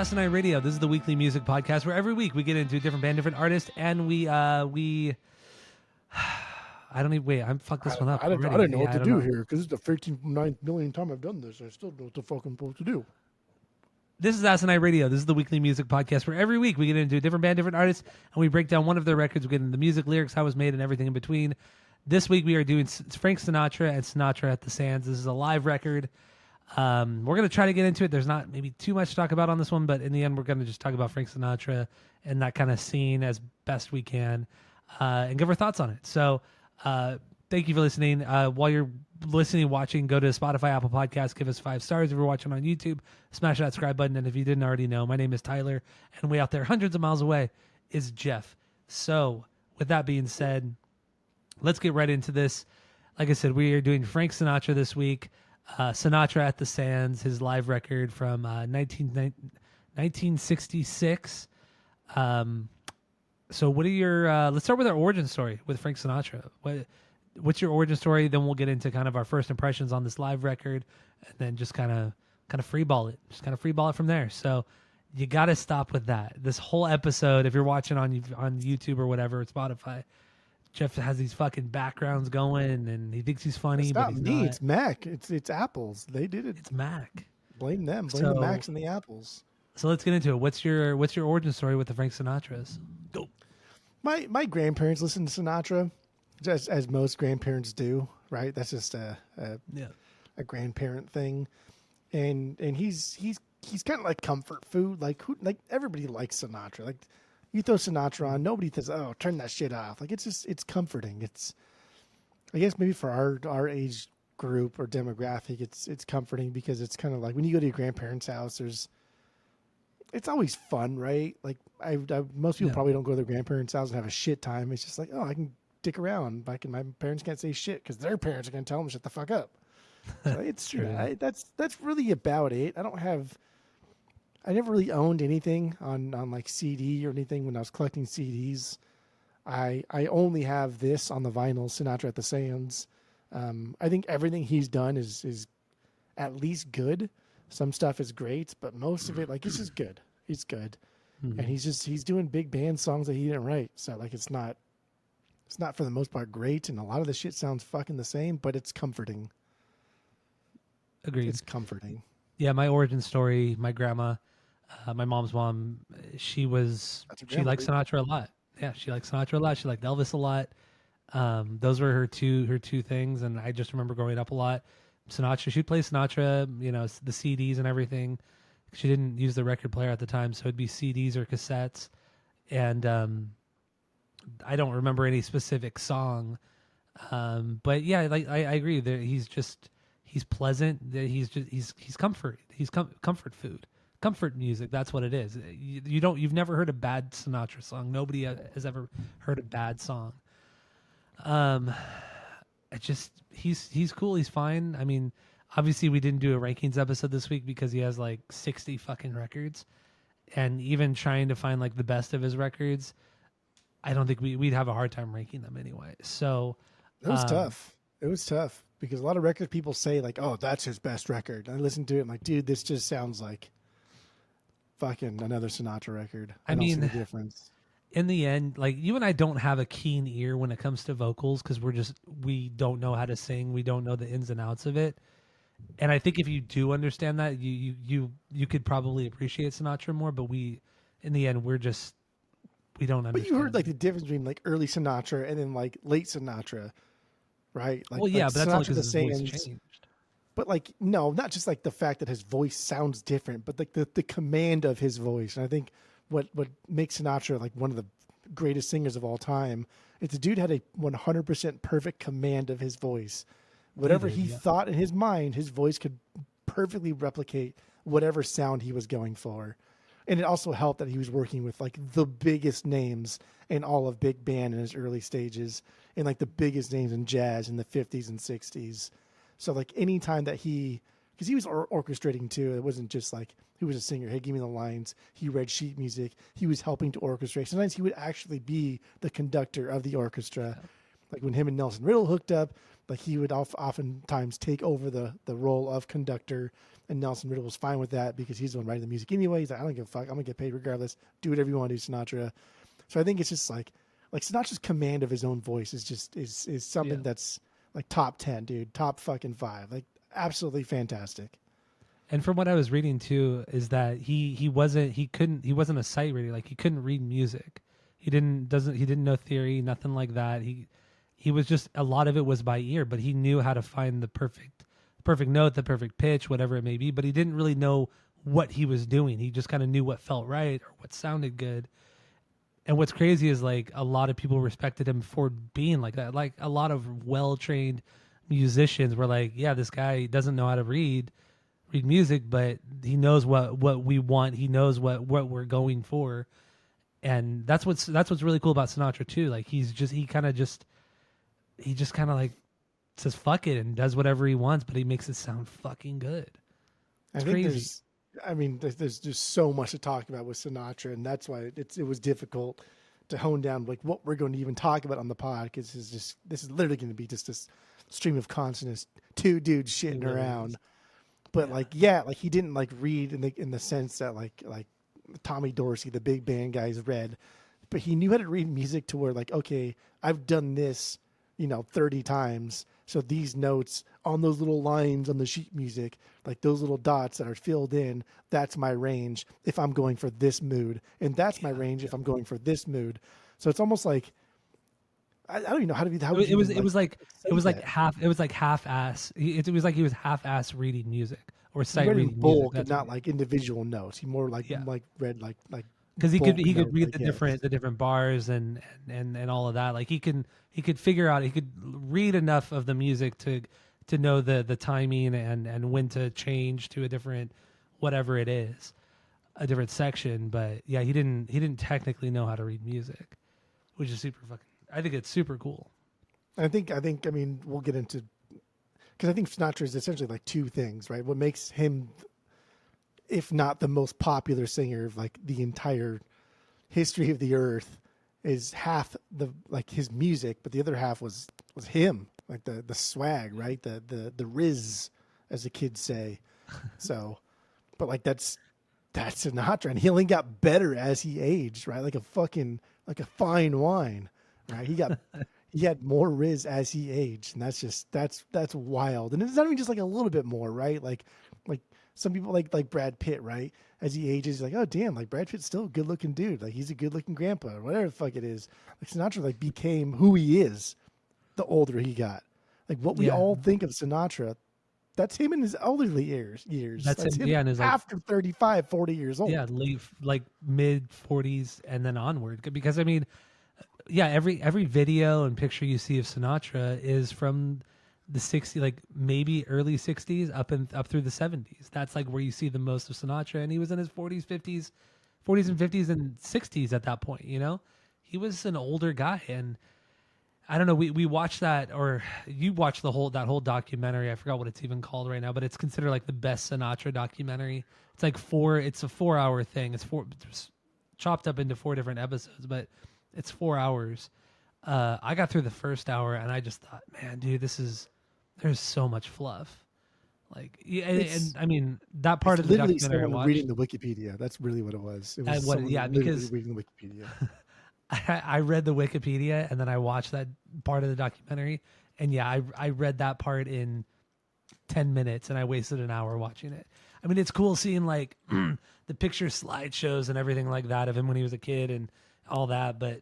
Asinine Radio. This is the weekly music podcast where every week we get into a different band, different artist, and we I don't even wait. I'm fucked this one up. I already. didn't know Yeah, what I to don't do know. here because it's the 13th millionth time I've done this. I still don't know what the fuck I'm supposed to do. This is Asinine Radio. This is the weekly music podcast where every week we get into a different band, different artist, and we break down one of their records. We get into the music, lyrics, how it was made, and everything in between. This week we are doing Frank Sinatra and Sinatra at the Sands. This is a live record. We're going to try to get into it. There's not maybe too much to talk about on this one, but in the end, we're going to just talk about Frank Sinatra and that kind of scene as best we can and give our thoughts on it. So thank you for listening. While you're listening, watching, go to Spotify, Apple Podcasts, give us 5 stars. If you're watching on YouTube, smash that subscribe button. And if you didn't already know, my name is Tyler, and way out there, hundreds of miles away, is Jeff. So with that being said, let's get right into this. Like I said, we are doing Frank Sinatra this week. Sinatra at the Sands, his live record from 1966. So what are your, let's start with our origin story with Frank Sinatra. What's your origin story? Then we'll get into kind of our first impressions on this live record, and then just kind of freeball it. Just kind of freeball it from there. So you got to stop with that. This whole episode, if you're watching on YouTube or whatever, or Spotify, Jeff has these fucking backgrounds going, and he thinks he's funny, It's but not he's me. not. It's Mac. It's Apples. They did it. It's Mac. Blame them. Blame the Macs and the Apples. So let's get into it. What's your origin story with the Frank Sinatras? Go. My grandparents listened to Sinatra, just as most grandparents do, right? That's just a grandparent thing, and he's kind of like comfort food. Like everybody likes Sinatra. Like you throw Sinatra on, nobody says, "Oh, turn that shit off." Like it's comforting. It's, I guess maybe for our age group or demographic, it's comforting because it's kind of like when you go to your grandparents' house, it's always fun, right? Like most people probably don't go to their grandparents' house and have a shit time. It's just like, oh, I can dick around. My parents can't say shit because their parents are going to tell them to shut the fuck up. So it's true. That's really about it. I never really owned anything on like CD or anything when I was collecting CDs. I only have this on the vinyl, Sinatra at the Sands. I think everything he's done is at least good. Some stuff is great, but most of it, like, it's just good. He's good. Mm-hmm. And he's doing big band songs that he didn't write. So like, it's not for the most part great. And a lot of the shit sounds fucking the same, but it's comforting. Agreed. It's comforting. Yeah. My origin story, my grandma, my mom's mom, she liked Sinatra a lot. Yeah. She liked Sinatra a lot. She liked Elvis a lot. Those were her two things. And I just remember growing up a lot. Sinatra, she'd play Sinatra, the CDs and everything. She didn't use the record player at the time, so it'd be CDs or cassettes. And I don't remember any specific song. But yeah, like I agree. He's pleasant. He's comfort. He's comfort food, comfort music. That's what it is. You've never heard a bad Sinatra song. Nobody has ever heard a bad song. He's cool. He's fine. I mean, obviously we didn't do a rankings episode this week because he has like 60 fucking records, and even trying to find like the best of his records, I don't think we'd have a hard time ranking them anyway. So it was tough. It was tough because a lot of record people say like, "Oh, that's his best record." And I listen to it, I'm like, dude, this just sounds like fucking another Sinatra record. I don't see the difference. In the end, like, you and I don't have a keen ear when it comes to vocals because we don't know how to sing. We don't know the ins and outs of it. And I think if you do understand that, you could probably appreciate Sinatra more. But in the end, we don't understand. But you heard like the difference between like early Sinatra and then like late Sinatra, right? Like, well, yeah, like but that's only because his voice Sands, changed. But like, no, not just like the fact that his voice sounds different, but like the command of his voice. And I think what makes Sinatra like one of the greatest singers of all time, is the dude had a 100% perfect command of his voice. Whatever he thought in his mind, his voice could perfectly replicate whatever sound he was going for. And it also helped that he was working with like the biggest names in all of big band in his early stages, and like the biggest names in jazz in the 50s and 60s. So like any time that because he was orchestrating too, it wasn't just like he was a singer. Hey, give me the lines. He read sheet music. He was helping to orchestrate. Sometimes he would actually be the conductor of the orchestra. like when him and Nelson Riddle hooked up, like he would oftentimes take over the role of conductor, and Nelson Riddle was fine with that because he's the one writing the music anyway. He's like, I don't give a fuck. I'm gonna get paid regardless. Do whatever you want to do, Sinatra. So I think it's just like Sinatra's command of his own voice is just is something that's like top 10, dude, top fucking 5, like absolutely fantastic. And from what I was reading too, is that he wasn't a sight reader. Like he couldn't read music. He didn't know theory, nothing like that. He was just, a lot of it was by ear, but he knew how to find the perfect note, the perfect pitch, whatever it may be. But he didn't really know what he was doing. He just kind of knew what felt right or what sounded good. And what's crazy is like a lot of people respected him for being like that. Like a lot of well-trained musicians were like, yeah, this guy doesn't know how to read music, but he knows what we want. He knows what we're going for. And that's what's really cool about Sinatra too. Like he just kind of like says fuck it and does whatever he wants, but he makes it sound fucking good. It's crazy. There's just so much to talk about with Sinatra, and that's why it was difficult to hone down like what we're going to even talk about on the pod, because this is literally going to be just this stream of consciousness, two dudes shitting around. But he didn't like read in the sense that like Tommy Dorsey, the big band guys, read, but he knew how to read music to where like, okay, I've done this, 30 times. So these notes on those little lines on the sheet music, like those little dots that are filled in, that's my range if I'm going for this mood, and that's my range if I'm going for this mood. So it's almost like I don't even know how to be. It was like half-ass. It was like he was half-ass reading music or sight reading bulk, music, not like individual notes. He more like read like because he could read the different bars and all of that. Like he could figure out, he could read enough of the music to know the timing and when to change to a different whatever it is, a different section. But yeah, he didn't technically know how to read music, which is super fucking. I think it's super cool. I mean, we'll get into, because I think Sinatra is essentially like two things, right? What makes him, if not the most popular singer of like the entire history of the earth, is half his music, but the other half was him, like the swag, right? The riz, as the kids say. So, but like that's Sinatra, and he only got better as he aged, right? Like a fine wine. Right, he had more riz as he aged, and that's wild. And it's not even just like a little bit more, right? Like some people like Brad Pitt, right? As he ages, like, oh damn, like Brad Pitt's still a good looking dude, like he's a good looking grandpa or whatever the fuck it is. Like Sinatra like became who he is the older he got. Like what we all think of Sinatra, that's him in his elderly years. That's him and his after 35, 40 years old. Yeah, late like mid 40s and then onward. Because I mean, yeah, every video and picture you see of Sinatra is from the 60s, like maybe early 60s up through the 70s. That's like where you see the most of Sinatra, and he was in his 40s and 50s and 60s at that point. He was an older guy, and I don't know. We watched that, or you watched that whole documentary. I forgot what it's even called right now, but it's considered like the best Sinatra documentary. It's like it's a 4-hour thing. It's chopped up into 4 different episodes, but it's 4 hours. I got through the first hour and I just thought, man, dude, there's so much fluff. Like, and I mean, that part of the documentary I watched, reading the Wikipedia. That's really what it was. It was because reading the Wikipedia. I read the Wikipedia and then I watched that part of the documentary, and I read that part in 10 minutes and I wasted an hour watching it. I mean, it's cool seeing like the picture slideshows and everything like that of him when he was a kid and all that, but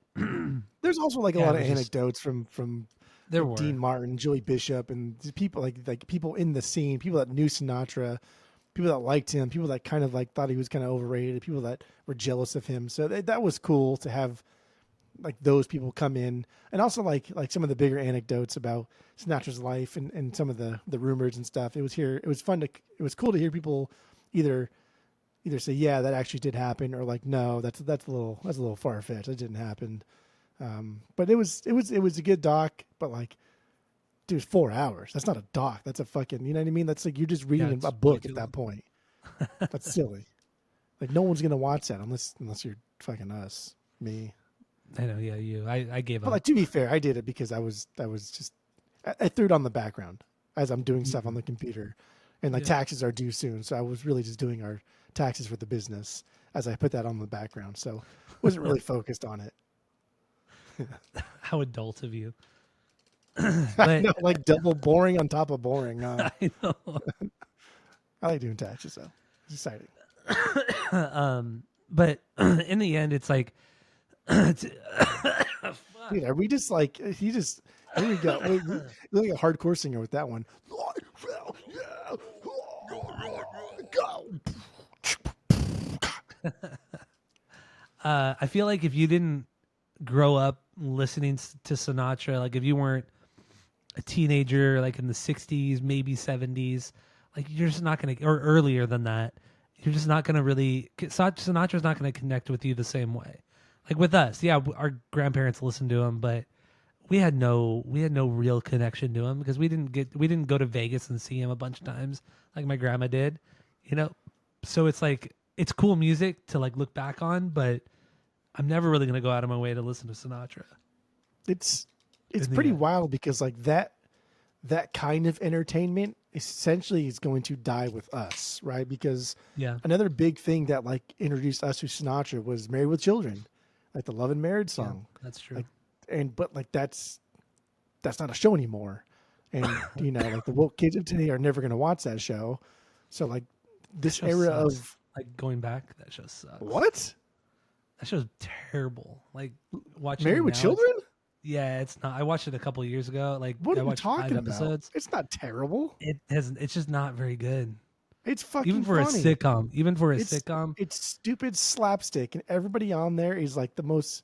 there's also like a lot of anecdotes from there like Dean Martin, Joey Bishop, and people like people in the scene, people that knew Sinatra, people that liked him, people that kind of like thought he was kind of overrated, people that were jealous of him. So that was cool to have like those people come in, and also like some of the bigger anecdotes about Sinatra's life and some of the rumors and stuff. It was cool to hear people either say, yeah, that actually did happen, or like, no, that's a little far fetched. That didn't happen. But it was a good doc, but like, dude, 4 hours. That's not a doc. That's a fucking, you know what I mean? That's like, you're just reading a book at that point. That's silly. Like no one's going to watch that unless you're fucking us, me. I know. Yeah, I gave But up. like to be fair, I did it because I was just I threw it on the background as I'm doing stuff on the computer, and like Yeah. taxes are due soon, so I was really just doing our taxes for the business as I put that on the background. So wasn't really focused on it. How adult of you. I But know, like double boring on top of boring. I know. I like doing taxes though. It's exciting. But in the end, it's like, it's, Dude, are we just like he just here we go. Wait, you're like a hardcore singer with that one. I feel like if you didn't grow up listening to Sinatra, like if you weren't a teenager, like in the 60s, maybe 70s, like you're just not going to, or earlier than that, you're just not going to really, Sinatra's not going to connect with you the same way. Like with us, yeah, our grandparents listened to him, but we had no real connection to him because we didn't go to Vegas and see him a bunch of times like my grandma did, you know. So it's like it's cool music to like look back on, but I'm never really gonna go out of my way to listen to Sinatra. It's In the pretty end. wild because like that kind of entertainment essentially is going to die with us, right? Because Yeah, another big thing that like introduced us to Sinatra was Married with Children, like the Love and Marriage yeah, song. that's true. Like but like that's not a show anymore. And you know, like the woke kids of today are never going to watch that show. So like That this show era sucks. of Like going back, that show sucks. what? That show's terrible. Like watching Married it with now, Children? yeah, it's not. I watched it a couple of years ago. Like What I are you watched five talking about? episodes. It's not terrible. It hasn't. It's just not very good. It's Even fucking for a funny. sitcom. Even for a It's sitcom. stupid slapstick, and everybody on there is like the most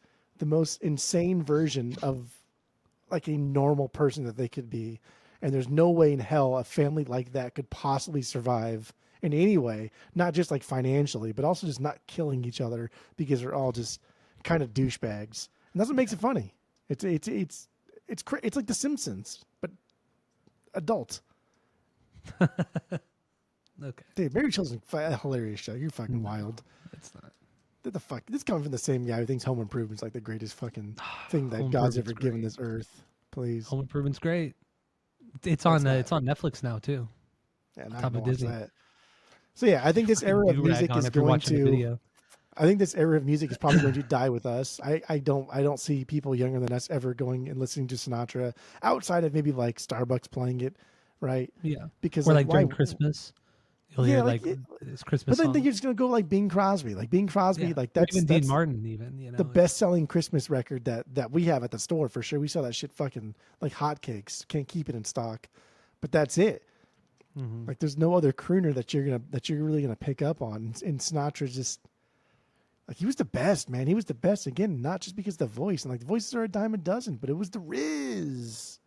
insane version of like a normal person that they could be. And there's no way in hell a family like that could possibly survive in any way, not just like financially, but also just not killing each other because they're all just kind of douchebags. And that's what makes it funny. It's like The Simpsons, but adult. Okay, Dude, Mary Children's a hilarious show. You're fucking wild. it's not. What the fuck? This comes from the same guy who thinks Home Improvement's like the greatest fucking thing that Home God's Improvement's ever given great. this earth. Please. Home Improvement's great. It's No, on. it's not. It's on Netflix now too. Yeah, On not top gonna of watch Disney. that. So yeah, I think this Fucking era of do rag music on is if you're going watching a to. video. I think this era of music is probably going to die with us. I don't see people younger than us ever going and listening to Sinatra outside of maybe like Starbucks playing it, right? Yeah. Because Or like like why? during Christmas, you'll Yeah, hear like like this but Christmas then song. you're just gonna go like Bing Crosby. Like Bing Crosby, Yeah. like Or even Dean that's Martin. Even the it's best selling Christmas record that we have at the store for sure. We sell that shit fucking like hotcakes. Can't keep it in stock, but that's it. mhm. Like there's no other crooner that you're really gonna pick up on. And Sinatra just like he was the best, man. He was the best again, not just because of the voice and like the voices are a dime a dozen, but it was the Riz.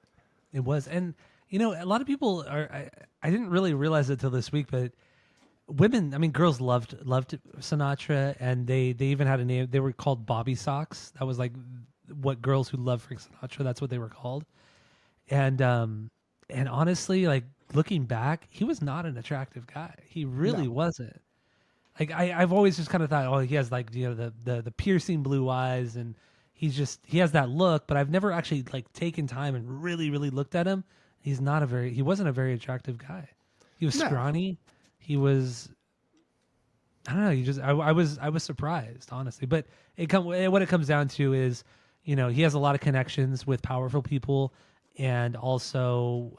It was, and a lot of people are. I didn't really realize it till this week, but women, I mean, girls loved Sinatra, and they even had a name. They were called Bobby Socks. That was like what girls who love Frank Sinatra. That's what they were called. And honestly, like looking back, he was not an attractive guy. He really No, wasn't. Like I've always just kind of thought, oh, he has like the piercing blue eyes, and he has that look. But I've never actually like taken time and really looked at him. He wasn't a very attractive guy. He was no. scrawny. He was, I don't know. I was surprised, honestly. But what it comes down to is, he has a lot of connections with powerful people, and also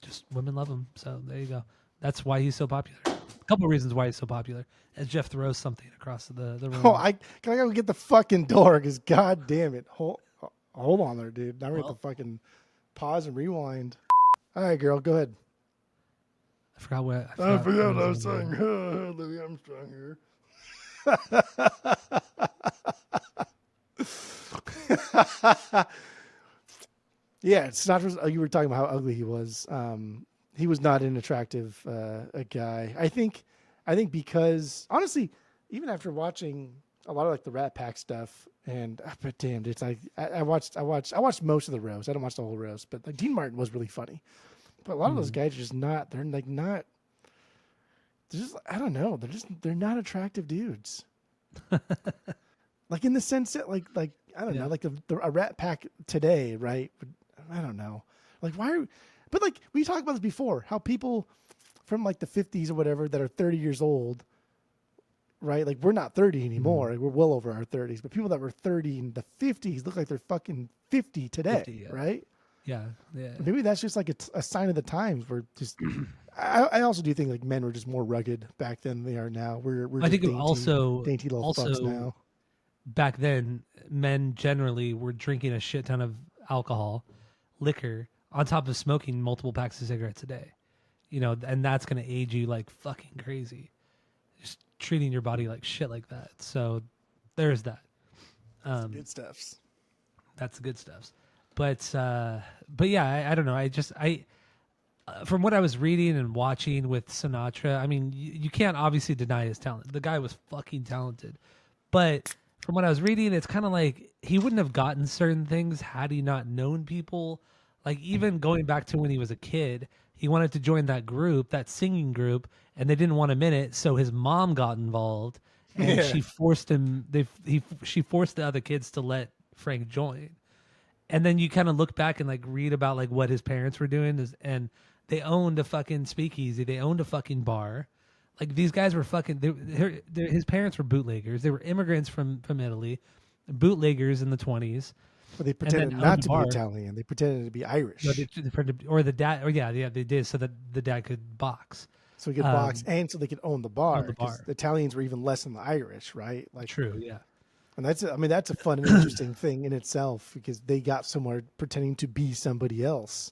just women love him. So there you go. That's why he's so popular. A couple of reasons why he's so popular. As Jeff throws something across the room. Oh, I go get the fucking door because god damn it. Hold on there, dude. Now we're at the fucking pause and rewind. All right, girl, go ahead. I forgot what I forgot what I I was gonna saying. do. Louis Armstrong here. Yeah, Sinatra's. You were talking about how ugly he was. He was not an attractive a guy. I think because honestly, even after watching a lot of like the Rat Pack stuff, and but damn, it's like I watched most of the roast. I don't watch the whole roast, but like Dean Martin was really funny. But a lot of those guys are just not. They're like not. They're just. I don't know. They're not attractive dudes. Like in the sense that like I don't know, like a Rat Pack today, right? I don't know, like why? But like we talked about this before, how people from like the 50s or whatever that are 30 years old, right? Like we're not 30 anymore. We're well over our 30s, but people that were 30 in the 50s look like they're fucking 50 today, 50, yeah. Right? Yeah. Maybe that's just like a sign of the times. We're just. I also do think like men were just more rugged back then than they are now. We're I think dainty little fucks now. Back then, men generally were drinking a shit ton of alcohol, liquor, on top of smoking multiple packs of cigarettes a day. You know, and that's going to age you like fucking crazy. Just treating your body like shit like that. So there's that. Good stuffs. That's the good stuffs. But yeah, I don't know. From what I was reading and watching with Sinatra, I mean, you can't obviously deny his talent. The guy was fucking talented. But from what I was reading, it's kind of like he wouldn't have gotten certain things had he not known people. Like even going back to when he was a kid, he wanted to join that group, that singing group, and they didn't want him in it. So his mom got involved, and she forced him. She forced the other kids to let Frank join. And then you kind of look back and like read about like what his parents were doing, and they owned a fucking speakeasy. They owned a fucking bar. Like these guys were fucking. His parents were bootleggers. They were immigrants from Italy, bootleggers in the 20s. But they pretended not to be Italian. They pretended to be Irish. No, or the dad. Or yeah, they did so that the dad could box. So he could box, and so they could own the bar. The Italians were even less than the Irish, right? Like true, yeah. And that's a fun and interesting thing in itself because they got somewhere pretending to be somebody else,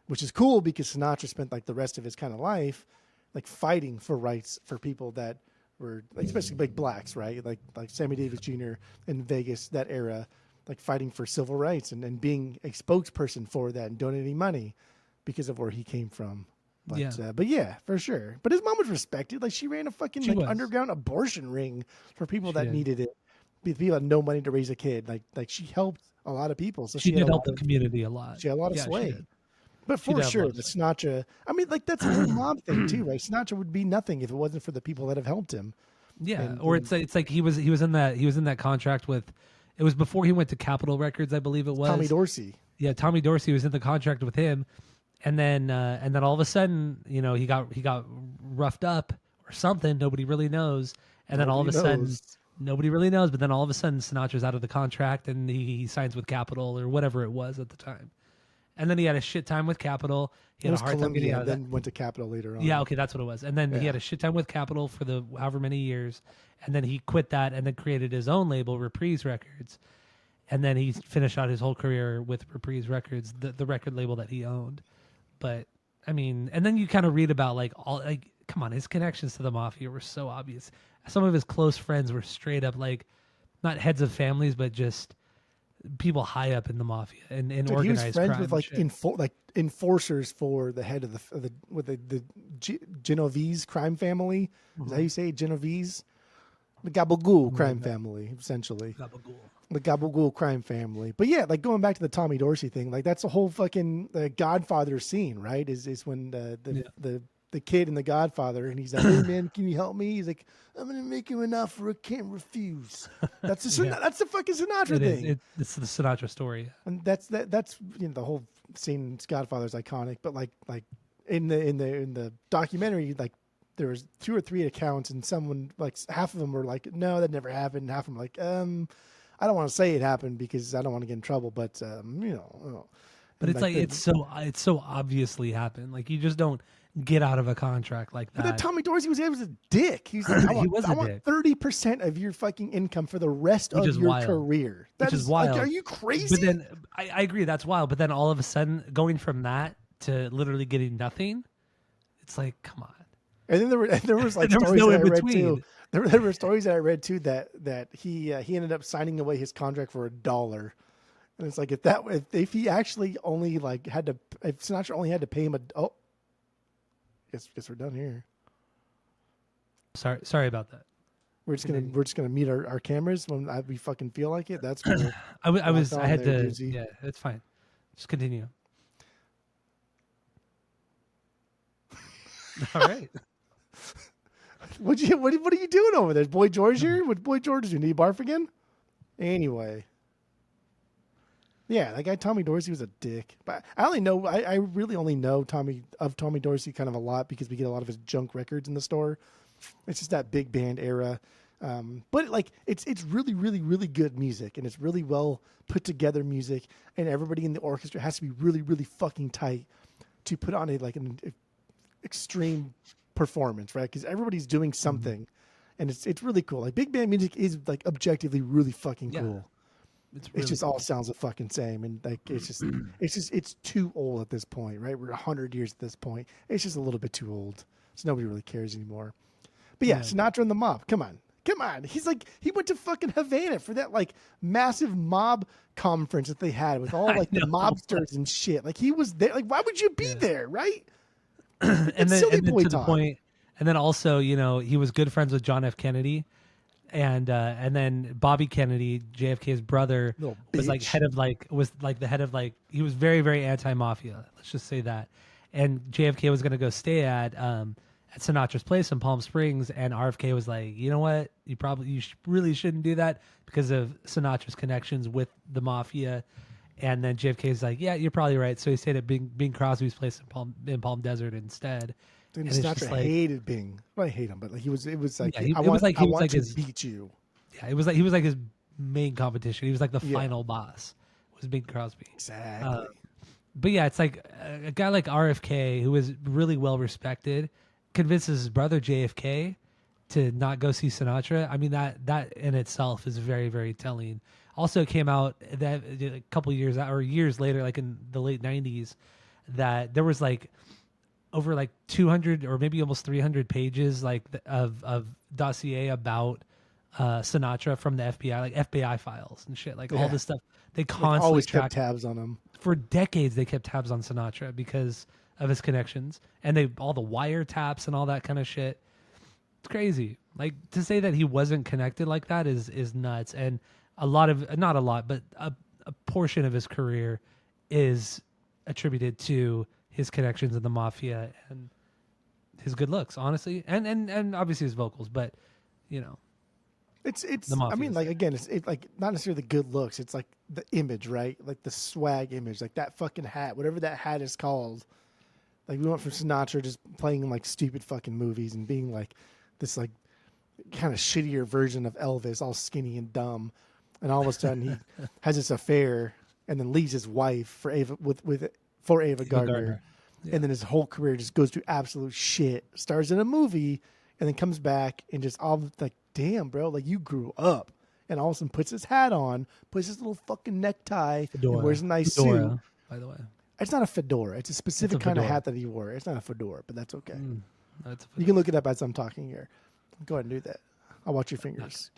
which is cool because Sinatra spent like the rest of his kind of life like fighting for rights for people that were like, especially like blacks, right? Like Sammy Davis Jr. in Vegas, that era, like fighting for civil rights and being a spokesperson for that and donating money because of where he came from. But yeah, for sure. But his mom was respected. Like she ran a fucking underground abortion ring for people that needed it. People had no money to raise a kid. Like she helped a lot of people. So she did help the community a lot. She had a lot of sway. But for sure, the Sinatra, I mean, like that's a whole mob thing too, right? Sinatra would be nothing if it wasn't for the people that have helped him. Yeah, it's like he was in that contract with. It was before he went to Capitol Records, I believe it was. Tommy Dorsey. Yeah, Tommy Dorsey was in the contract with him, and then all of a sudden, you know, he got roughed up or something. Nobody really knows. And then all of a sudden, nobody really knows. But then all of a sudden, Sinatra's out of the contract and he signs with Capitol or whatever it was at the time. And then he had a shit time with Capitol. He had a hard time getting out of that. Then went to Capitol later on. Yeah, okay, that's what it was. And then he had a shit time with Capitol for the however many years. And then he quit that and then created his own label, Reprise Records. And then he finished out his whole career with Reprise Records, the record label that he owned. But I mean, and then you kind of read about come on, his connections to the mafia were so obvious. Some of his close friends were straight up like not heads of families, but just people high up in the mafia and organized crime. He was friends with enforcers for the head of the Genovese crime family. Is that how you say it? Genovese? The Gabagool crime family, essentially. The Gabagool crime family. But yeah, like going back to the Tommy Dorsey thing, like that's a whole fucking Godfather scene, right? Is when the kid in The Godfather, and he's like, "Hey man, can you help me?" He's like, "I'm gonna make him an offer I can't refuse." That's the fucking Sinatra thing. It's the Sinatra story, and that's the whole scene in Godfather is iconic. But like in the documentary, like there was 2 or 3 accounts, and someone like half of them were like, "No, that never happened." And half of them like, I don't want to say it happened because I don't want to get in trouble, but But it's it's so obviously happened. Like you just don't get out of a contract like that. But then Tommy Dorsey was a dick. He's like, I want 30% of your fucking income for the rest of your career. Which is wild. Like, are you crazy? But then I agree, that's wild. But then all of a sudden, going from that to literally getting nothing, it's like, come on. And then there was like stories that I read too. There were stories that I read too that he ended up signing away his contract for $1. And it's like if he actually only if Sinatra only had to pay him guess we're done here. Sorry about that. We're just gonna meet our cameras when we fucking feel like it. That's cool. I had to. Yeah, it's fine. Just continue. All right. What are you doing over there? Is Boy George here? What Boy George doing? Did he barf again? Anyway. Yeah, that guy Tommy Dorsey was a dick. But I really only know Tommy Dorsey kind of a lot because we get a lot of his junk records in the store. It's just that big band era. But like it's really, really, really good music, and it's really well put together music, and everybody in the orchestra has to be really, really fucking tight to put on an extreme performance, right? Because everybody's doing something, and it's really cool. Like big band music is like objectively really fucking cool. It just all sounds the fucking same, and like it's too old at this point, right? We're 100 years at this point. It's just a little bit too old, so nobody really cares anymore. But yeah, Sinatra and the Mob. Come on. He went to fucking Havana for that like massive mob conference that they had with all like the mobsters and shit. Like he was there. Like why would you be there, right? and then to the point, and then also he was good friends with John F. Kennedy. And then Bobby Kennedy, JFK's brother, was like the head of he was very, very anti-mafia. Let's just say that. And JFK was going to go stay at Sinatra's place in Palm Springs, and RFK was like, you know what, you really shouldn't do that because of Sinatra's connections with the mafia. And then JFK's like, yeah, you're probably right. So he stayed at Bing Crosby's place in Palm Desert instead. And Sinatra hated Bing. Well, I hate him, but like it was like I want to beat you. Yeah, he was like his main competition. He was like the final boss. Was Bing Crosby. Exactly. But yeah, it's like a guy like RFK, who is really well respected, convinces his brother JFK to not go see Sinatra. I mean, that in itself is very, very telling. Also, it came out that a couple years or years later, like in the late 90s, that there was like over like 200 or maybe almost 300 pages like of dossier about Sinatra from the FBI, like FBI files and shit, like all this stuff. They constantly always kept tabs on him for decades. They kept tabs on Sinatra because of his connections, and all the wiretaps and all that kind of shit. It's crazy. Like to say that he wasn't connected like that is nuts. And not a lot, but a portion of his career is attributed to his connections in the mafia and his good looks, honestly, and obviously his vocals, but it's I mean, like again, it's like not necessarily the good looks, it's like the image, right? Like the swag image, like that fucking hat, whatever that hat is called. Like we went from Sinatra just playing in like stupid fucking movies and being like this like kind of shittier version of Elvis, all skinny and dumb, and all of a sudden he has this affair and then leaves his wife for Ava Gardner. Yeah. And then his whole career just goes to absolute shit. Stars in a movie and then comes back and just all like, damn, bro, like you grew up. And all of a sudden puts his hat on, puts his little fucking necktie, and wears a nice suit. By the way, it's not a fedora. It's a specific kind of hat that he wore. It's not a fedora, but that's okay. You can look it up as I'm talking here. Go ahead and do that. I'll watch your fingers.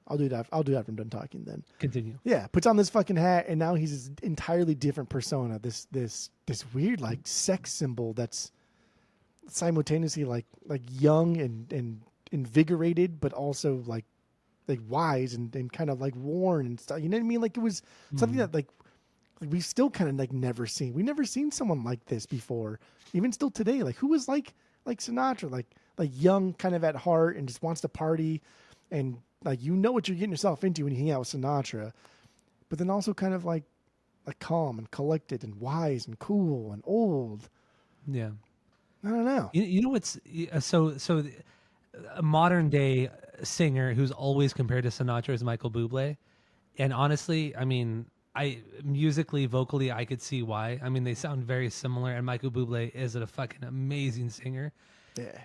I'll do that. I'll do that after I'm done talking. Then continue. Yeah, puts on this fucking hat, and now he's an entirely different persona. This weird like sex symbol that's simultaneously like young and invigorated, but also like wise and kind of like worn and stuff. You know what I mean? Like it was something that like we've still kind of like never seen. We've never seen someone like this before. Even still today, like who was like Sinatra, like young, kind of at heart, and just wants to party and. Like, what you're getting yourself into when you hang out with Sinatra, but then also kind of like calm and collected and wise and cool and old. Yeah. I don't know. You know what's so a modern day singer who's always compared to Sinatra is Michael Bublé. And honestly, I mean, musically, vocally, I could see why. I mean, they sound very similar, and Michael Bublé is a fucking amazing singer. Yeah.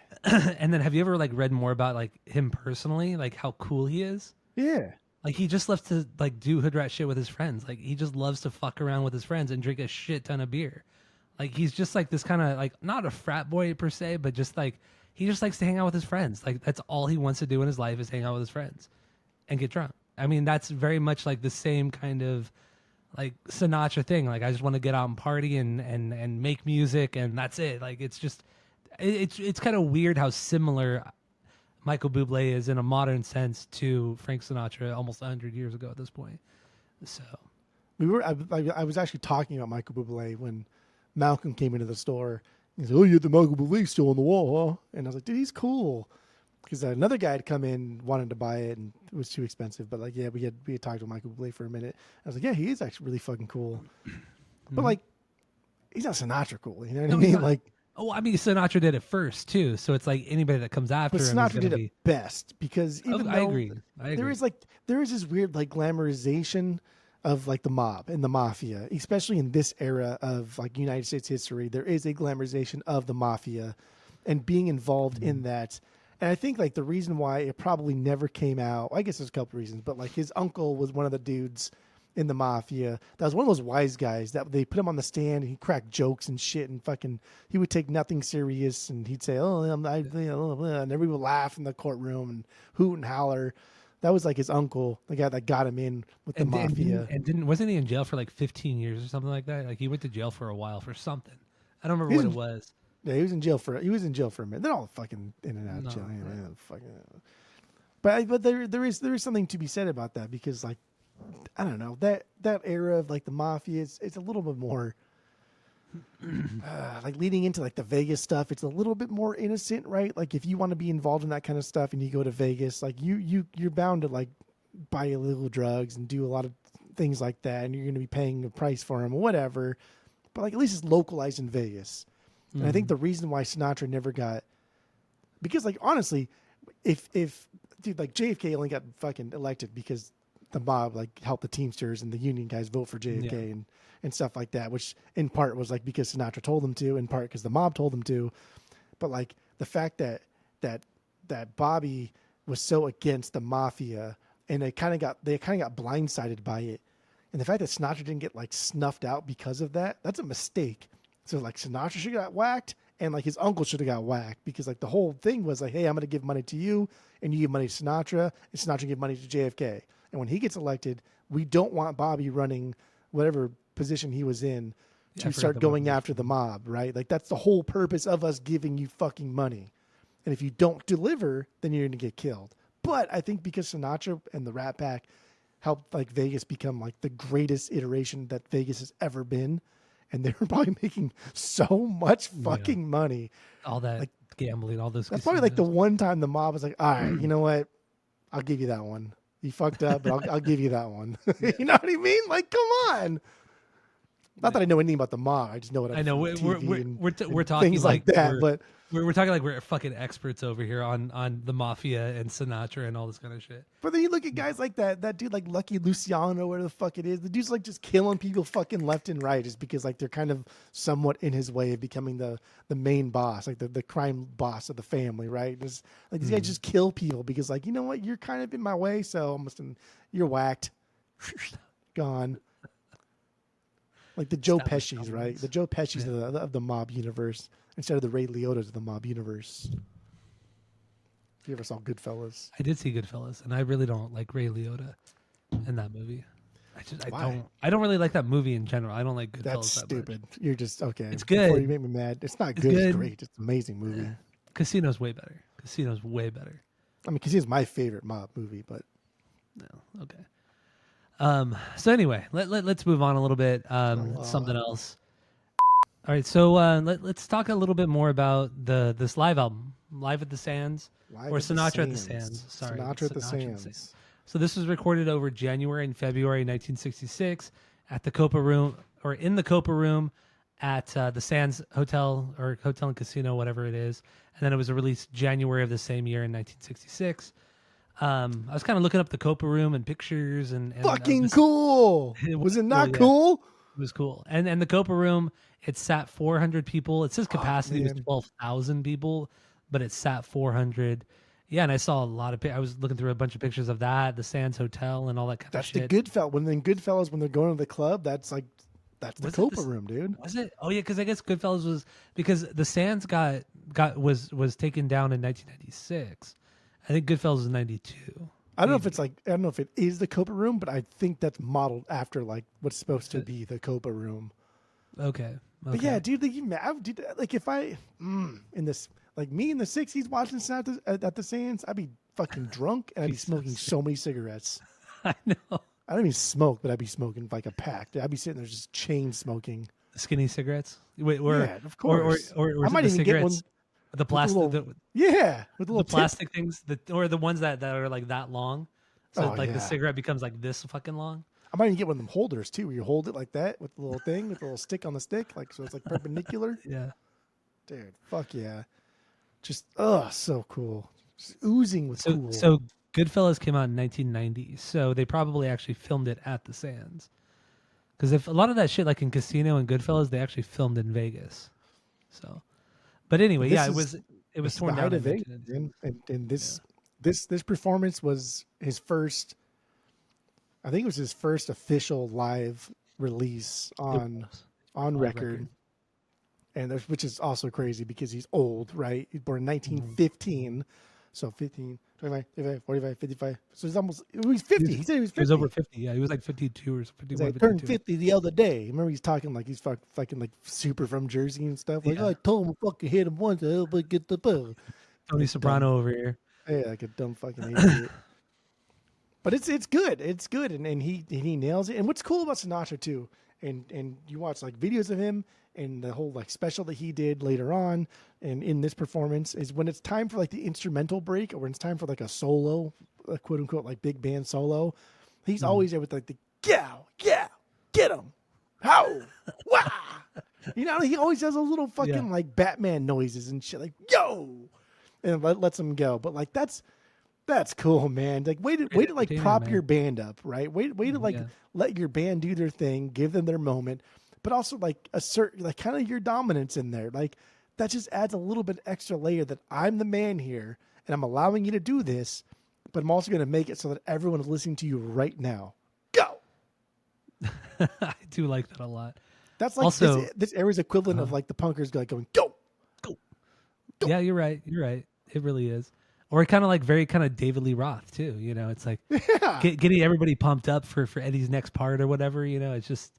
And then have you ever like read more about like him personally, like how cool he is? Yeah. Like he just loves to like do hood rat shit with his friends. Like he just loves to fuck around with his friends and drink a shit ton of beer. Like he's just like this kind of like not a frat boy per se, but just like he just likes to hang out with his friends. Like that's all he wants to do in his life is hang out with his friends and get drunk. I mean, that's very much like the same kind of like Sinatra thing. Like I just want to get out and party and make music and that's it. Like it's just it's kind of weird how similar Michael Bublé is in a modern sense to Frank Sinatra almost 100 years ago at this point. So I was actually talking about Michael Bublé when Malcolm came into the store. He said, "Oh, you had the Michael Bublé still on the wall, huh?" And I was like, "Dude, he's cool." because another guy had come in, wanted to buy it, and it was too expensive. But like, yeah, we had talked to Michael Bublé for a minute. I was like, yeah, he is actually really fucking cool. But like, he's not Sinatra cool. You know what I mean? Like, oh, I mean, Sinatra did it first too, so it's like anybody that comes after but him Sinatra is did be... it best because even though I agree. there is this weird like glamorization of like the mob and the mafia, especially in this era of like United States history. There is a glamorization of the mafia and being involved in that. And I think like the reason why it probably never came out, I guess there's a couple reasons, but like his uncle was one of the dudes in the mafia that was one of those wise guys that they put him on the stand and he cracked jokes and shit and fucking he would take nothing serious and he'd say, and everybody would laugh in the courtroom and hoot and holler. That was like his uncle, the guy that got him in with the mafia. And wasn't he in jail for like 15 years or something like that? Like he went to jail for a while for something. I don't remember what it was. Yeah, he was in jail for a minute. They're all fucking in and out of jail. Right. But there is something to be said about that because like I don't know that era of like the mafia it's a little bit more like leading into like the Vegas stuff. It's a little bit more innocent, right? Like if you want to be involved in that kind of stuff and you go to Vegas, like you're bound to like buy illegal drugs and do a lot of things like that, and you're going to be paying a price for them or whatever. But like at least it's localized in Vegas. And I think the reason why Sinatra never got, because like honestly, if dude like JFK only got fucking elected because the mob like helped the Teamsters and the union guys vote for JFK and stuff like that, which in part was like because Sinatra told them to, in part because the mob told them to. But like the fact that Bobby was so against the mafia and they kind of got blindsided by it, and the fact that Sinatra didn't get like snuffed out because of that, that's a mistake. So like Sinatra should have got whacked and like his uncle should have got whacked because like the whole thing was like, hey, I'm going to give money to you and you give money to Sinatra and Sinatra give money to JFK. And when he gets elected, we don't want Bobby running whatever position he was in to start going after the mob, right? Like that's the whole purpose of us giving you fucking money. And if you don't deliver, then you're going to get killed. But I think because Sinatra and the Rat Pack helped like Vegas become like the greatest iteration that Vegas has ever been. And they were probably making so much fucking money. All that like, gambling, all those. That's probably like the one time the mob was like, all right, you know what? I'll give you that one. You fucked up, but I'll give you that one. You know what I mean? Like, come on. Not that I know anything about the mob. I just know what I know. We're talking things like that, but we're talking like we're fucking experts over here on the mafia and Sinatra and all this kind of shit. But then you look at guys like that dude like Lucky Luciano, whatever the fuck it is. The dude's like just killing people fucking left and right just because like they're kind of somewhat in his way of becoming the main boss, like the crime boss of the family, right? Just like these guys just kill people because like, you know what, you're kind of in my way, so you're whacked. Gone. Like the Joe Pesci's, right? The Joe Pesci's of the mob universe instead of the Ray Liotta's of the mob universe. You ever saw Goodfellas? I did see Goodfellas, and I really don't like Ray Liotta in that movie. I don't really like that movie in general. I don't like Goodfellas. That's stupid. You're just okay. It's good. Before you make me mad. It's not good. It's great. It's an amazing movie. Yeah. Casino's way better. Casino's way better. I mean, Casino's my favorite mob movie, but no, okay. So anyway, let's move on a little bit. Something else. All right, so let's talk a little bit more about this live album, Live at the Sands, or Sinatra at the Sands. Sorry, Sinatra at the Sands. So this was recorded over January and February 1966 at the Copa Room, or in the Copa Room at the Sands Hotel or Hotel and Casino, whatever it is. And then it was released January of the same year in 1966. I was kind of looking up the Copa Room and pictures and fucking cool. Was it not cool? It was cool. And the Copa Room, it sat 400 people. It says capacity was 12,000 people, but it sat 400. Yeah, and I saw a lot of. I was looking through a bunch of pictures of that, the Sands Hotel, and all that kind of shit. That's the Goodfellas. When they're going to the club, that's the Copa Room, dude. Was it? Oh yeah, because I guess Goodfellas was because the Sands was taken down in 1996. I think Goodfellas was 92. I don't know if it is the Copa Room, but I think that's modeled after like what's supposed to be the Copa Room. Okay. But yeah, dude, like if I in this like me in the 60s watching Sinatra at the Sands, I'd be fucking drunk and I'd be smoking so many cigarettes. I know. I don't even smoke, but I'd be smoking like a pack. I'd be sitting there just chain smoking. Skinny cigarettes? Wait, yeah, of course. Or I might even get one. The with the plastic, little yeah, with the the little tip. plastic things, or the ones that are like that long. So Oh like the yeah. cigarette becomes like this fucking long. I might even get one of them holders too, where you hold it like that with the little thing, with the little stick on the stick, like so it's like perpendicular. Yeah. Dude, fuck yeah. Just so cool. Just oozing with So cool. so Goodfellas came out in 1990. So they probably actually filmed it at the Sands. Because if a lot of that shit, like in Casino and Goodfellas, they actually filmed in Vegas. So, but anyway, yeah, This it is was it was this is the torn down height of in Vegas, 1990. man. And Yeah. this performance was his first. I think it was his first official live release It on was live record, record. and which is also crazy because he's old, right? He's born in Mhm. 1915, so 15, 25, 35, 45, 55. So he's He 50. was He said he was he was 50. over 50. Yeah, he was like 52 or He's 51, like, turned 52. 50 the other day. Remember he's talking like he's fucking like super from Jersey and stuff. Like, Yeah, I told him to fucking hit him once, but get the bill. Tony Like dumb, Soprano over here. yeah, like a dumb fucking idiot. But it's good. It's good, and he nails it. And what's cool about Sinatra too, and you watch like videos of him and the whole like special that he did later on, and in this performance is when it's time for like the instrumental break or when it's time for like a solo, a quote unquote like big band solo. He's Mhm. always there with like the yeah, get him, how, wah. You know, he always does those little Yeah, fucking like Batman noises and shit, like yo, and lets him go. But like that's cool, man. Like great way to like entertainer, prop your man. band up, right? Way to like Yeah, let your band do their thing, give them their moment, but also like assert like kind of your dominance in there. Like that just adds a little bit extra layer that I'm the man here and I'm allowing you to do this, but I'm also going to make it so that everyone is listening to you right now. Go. I do like that a lot. That's like Also, this era's equivalent of uh, like the punkers like going go. go. Go. Yeah, you're right. You're right. It really is. Or kind of like very kind of David Lee Roth too. You know, it's like Yeah. getting everybody pumped up for Eddie's next part or whatever. You know, it's just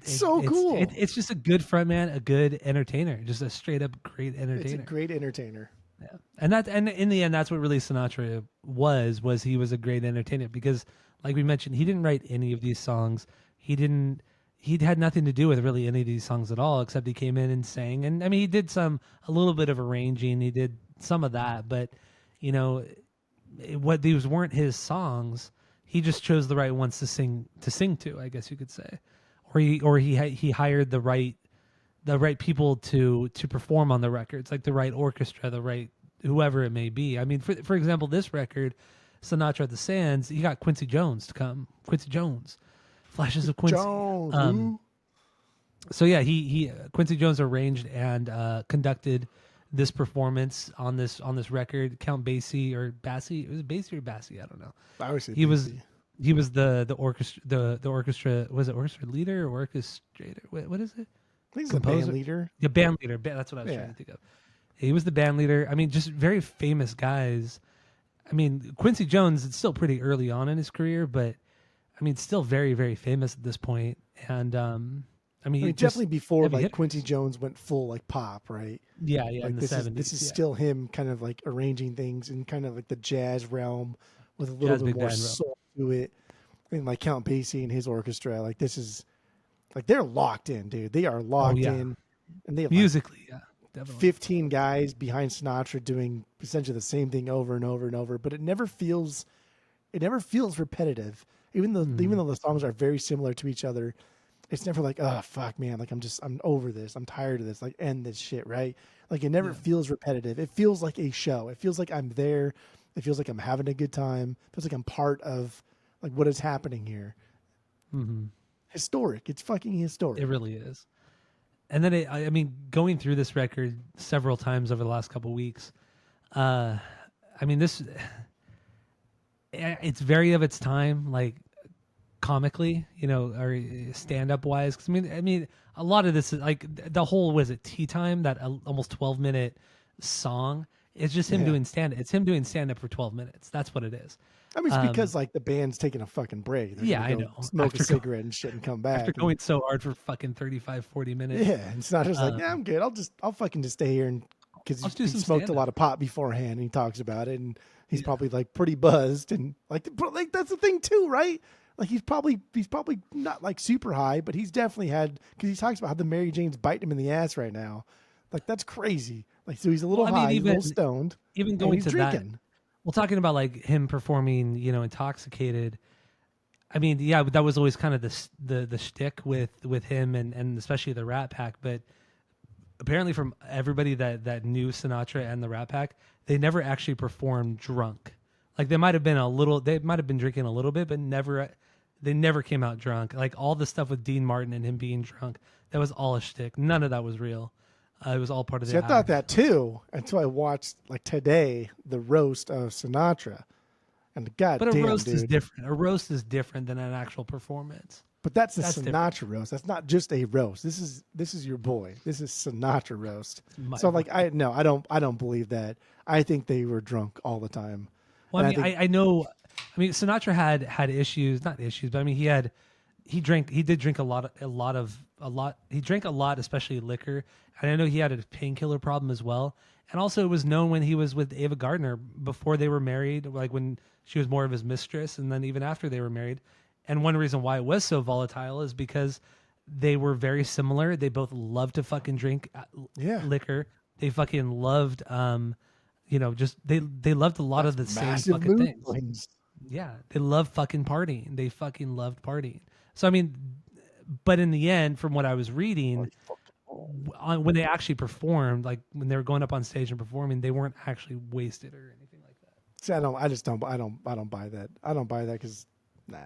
So cool. it's just a good front man, a good entertainer, just a straight up great It's a entertainer. great entertainer. Yeah, and in the end, that's what really Sinatra was he was a great entertainer because, like we mentioned, he didn't write any of these songs. He had nothing to do with really any of these songs at all, except he came in and sang. And I mean, he did a little bit of arranging. He did some of that, but you know, what these weren't his songs. He just chose the right ones to sing to, I guess you could say, or he hired the right people to perform on the records, like the right orchestra, the right whoever it may be. I mean, for example, this record, Sinatra at the Sands, he got Quincy Jones to come. Quincy Jones, Flashes of Quincy. Jones. So yeah, he Quincy Jones arranged and conducted this performance on this record. Count Basie or Bassie, it was Basie or Bassie, I don't know. I always say He was Basie. he was the orchestra the orchestra, was it orchestra leader or orchestrator? What is it? I think he's the Composer? band leader. Yeah, band leader. That's what I was Yeah. trying to think of. He was the band leader. I mean, just very famous guys. I mean, Quincy Jones, it's still pretty early on in his career, but I mean, still very, very famous at this point. And I mean, just Definitely before heavy like Quincy hitters. Jones went full like pop, right? Yeah, in Like the this is '70s. Yeah, still him kind of like arranging things in kind of like the jazz realm with a little jazz bit big more band row. soul to it. And like Count Basie and his orchestra, like this is like they're locked in, dude. They are Oh locked yeah, in, and they have like musically, yeah, definitely. 15 guys behind Sinatra doing essentially the same thing over and over and over. But it never feels repetitive. Even Mhm. though the songs are very similar to each other, it's never like, oh fuck man, like I'm over this. I'm tired of this. Like end this shit, right? Like it never Yeah. feels repetitive. It feels like a show. It feels like I'm there. It feels like I'm having a good time. It feels like I'm part of like what is happening here. hmm Historic. It's fucking historic. It really is. And then I mean, going through this record several times over the last couple weeks, I mean, it's very of its time, like comically, you know, or stand up wise. Because I mean, a lot of this is like the whole was it Tea Time, that almost 12-minute song. It's just him Yeah. doing stand. It's him doing stand up for 12 minutes. That's what it is. I mean, it's because like the band's taking a fucking break. They're Yeah, gonna I go know. smoke a After cigarette and shit and come back. after and- going so hard for fucking 35, 40 minutes. yeah, it's not just like, Um, yeah, I'm good. I'll fucking just stay here and because I'll he just do some smoked a stand-up. lot of pot beforehand and he talks about it and he's Yeah. probably like pretty buzzed and like, but like that's the thing too, right? Like he's probably not like super high, but he's definitely had because he talks about how the Mary Jane's biting him in the ass right now. Like that's crazy. Like so he's a little Well, I mean, high, he's a little stoned, even and going he's to that, drinking. well, talking about like him performing, intoxicated. I mean, yeah, that was always kind of the shtick with him and especially the Rat Pack. But apparently, from everybody that knew Sinatra and the Rat Pack, they never actually performed drunk. Like they might have been drinking a little bit, but they never came out drunk. Like all the stuff with Dean Martin and him being drunk, that was all a shtick. None of that was real. It was all part of See, the I thought act. that too until I watched like today the roast of Sinatra, and But a goddamn, roast is dude. different. A roast is different than an actual performance. But that's the That's different. Sinatra roast. That's not just a roast. This is your boy. This is Sinatra roast. My So boy. like I don't believe that. I think they were drunk all the time. Well, And I I mean, think I know. I mean, Sinatra had issues, not issues, but I mean, he did drink a lot. He drank a lot, especially liquor, and I know he had a painkiller problem as well. And also, it was known when he was with Ava Gardner before they were married, like when she was more of his mistress, and then even after they were married. And one reason why it was so volatile is because they were very similar. They both loved to fucking drink yeah, liquor. They fucking loved, just they loved a lot of the same massive fucking mood things. swings. Yeah, they love fucking partying. They fucking loved partying. So I mean, but in the end, from what I was reading, when they actually performed, like when they were going up on stage and performing, they weren't actually wasted or anything like that. See, I don't buy that. I don't buy that because nah.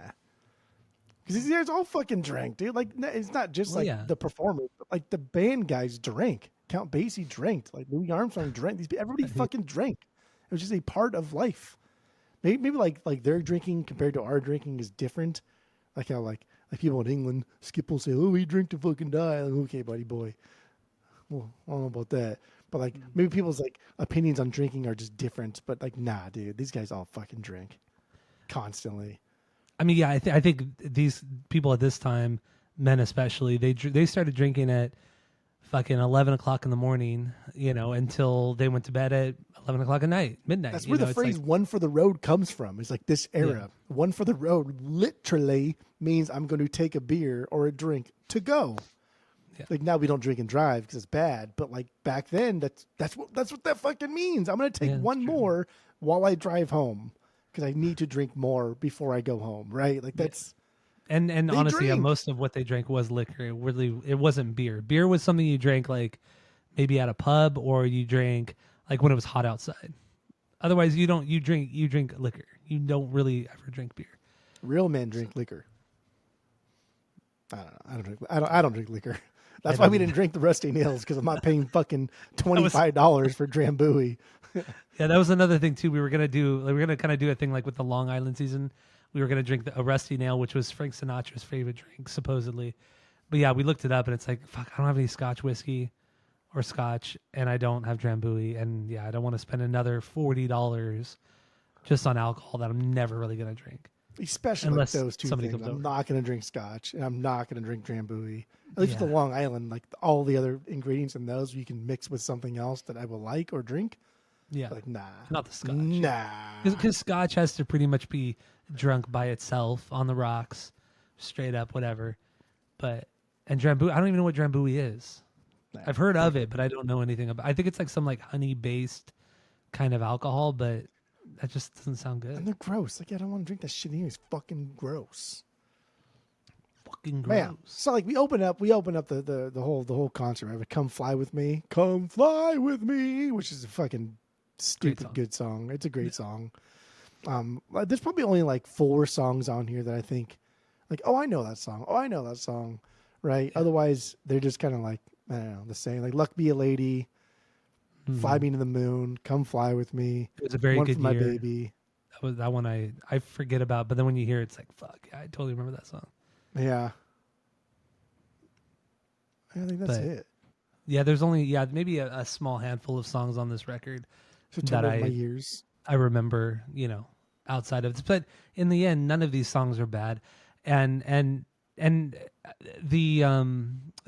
Because these guys all fucking drank, dude. Like it's not just Well, like yeah. the performers, but like the band guys drank. Count Basie drank. Like Louis Armstrong drank. Everybody fucking drank. It was just a part of life. Maybe like their drinking compared to our drinking is different. Like how like people in England, Skip will say, "Oh, we drink to fucking die." Like, okay, buddy boy. Well, I don't know about that. But like maybe people's like opinions on drinking are just different. But like, nah, dude, these guys all fucking drink constantly. I mean, yeah, I think these people at this time, men especially, they started drinking at fucking 11 o'clock in the morning, until they went to bed at 11 o'clock at night, midnight. That's where the It's phrase like, "one for the road" comes from. It's like this era. One for the road literally means I'm going to take a beer or a drink to go. Yeah. Like now we don't drink and drive because it's bad, but like back then that's what that fucking means. I'm going to take Yeah, one that's true. more while I drive home because I need to drink more before I go home, right? Like that's and they honestly, drink. most of what they drank was liquor. It wasn't beer. Beer was something you drank like maybe at a pub or you drank like when it was hot outside. Otherwise, you drink liquor. You don't really ever drink beer. Real men drink liquor. I don't know. I don't drink liquor. That's I why we don't didn't drink the Rusty Nails because I'm not paying fucking $25 for Drambuie. Yeah, that was another thing too. We were gonna kind of do a thing like with the Long Island season. We were gonna drink a Rusty Nail, which was Frank Sinatra's favorite drink, supposedly. But yeah, we looked it up, and it's like, fuck, I don't have any Scotch whiskey or Scotch, and I don't have Drambuie, and yeah, I don't want to spend another $40 just on alcohol that I'm never really gonna drink. Especially Unless like those two somebody things. comes I'm over. not going to drink Scotch, and I'm not going to drink Drambuie. At least with Yeah. the Long Island, like all the other ingredients in those, you can mix with something else that I will like or drink. Yeah, Like nah, not the Scotch. nah. Because Scotch has to pretty much be drunk by itself on the rocks, straight up, whatever. And Drambuie, I don't even know what Drambuie is. Nah. I've heard of it, but I don't know anything about. I think it's like some like honey based kind of alcohol, but that just doesn't sound And good. they're gross. Like I don't want to drink that shit anyway. It's fucking gross. Fucking gross. Man, so like we open up the whole concert. Right? Like, Come Fly With Me, Come Fly With Me, which is a fucking stupid song. good song. It's a great song. There's probably only like 4 songs on here that I think, like, oh, I know that song. Oh, I know that song, right? Otherwise, they're just kind of like, I don't know, the same. Like, Luck Be a Lady, Fly Me to the Moon, Come Fly With Me, It was a very One good for My year. Baby. That one I forget about, but then when you hear it, it's like, fuck, yeah, I totally remember that song. Yeah. I think that's But- it. Yeah, there's only maybe a small handful of songs on this record So that my years. I remember, outside of this. But in the end, none of these songs are bad, and the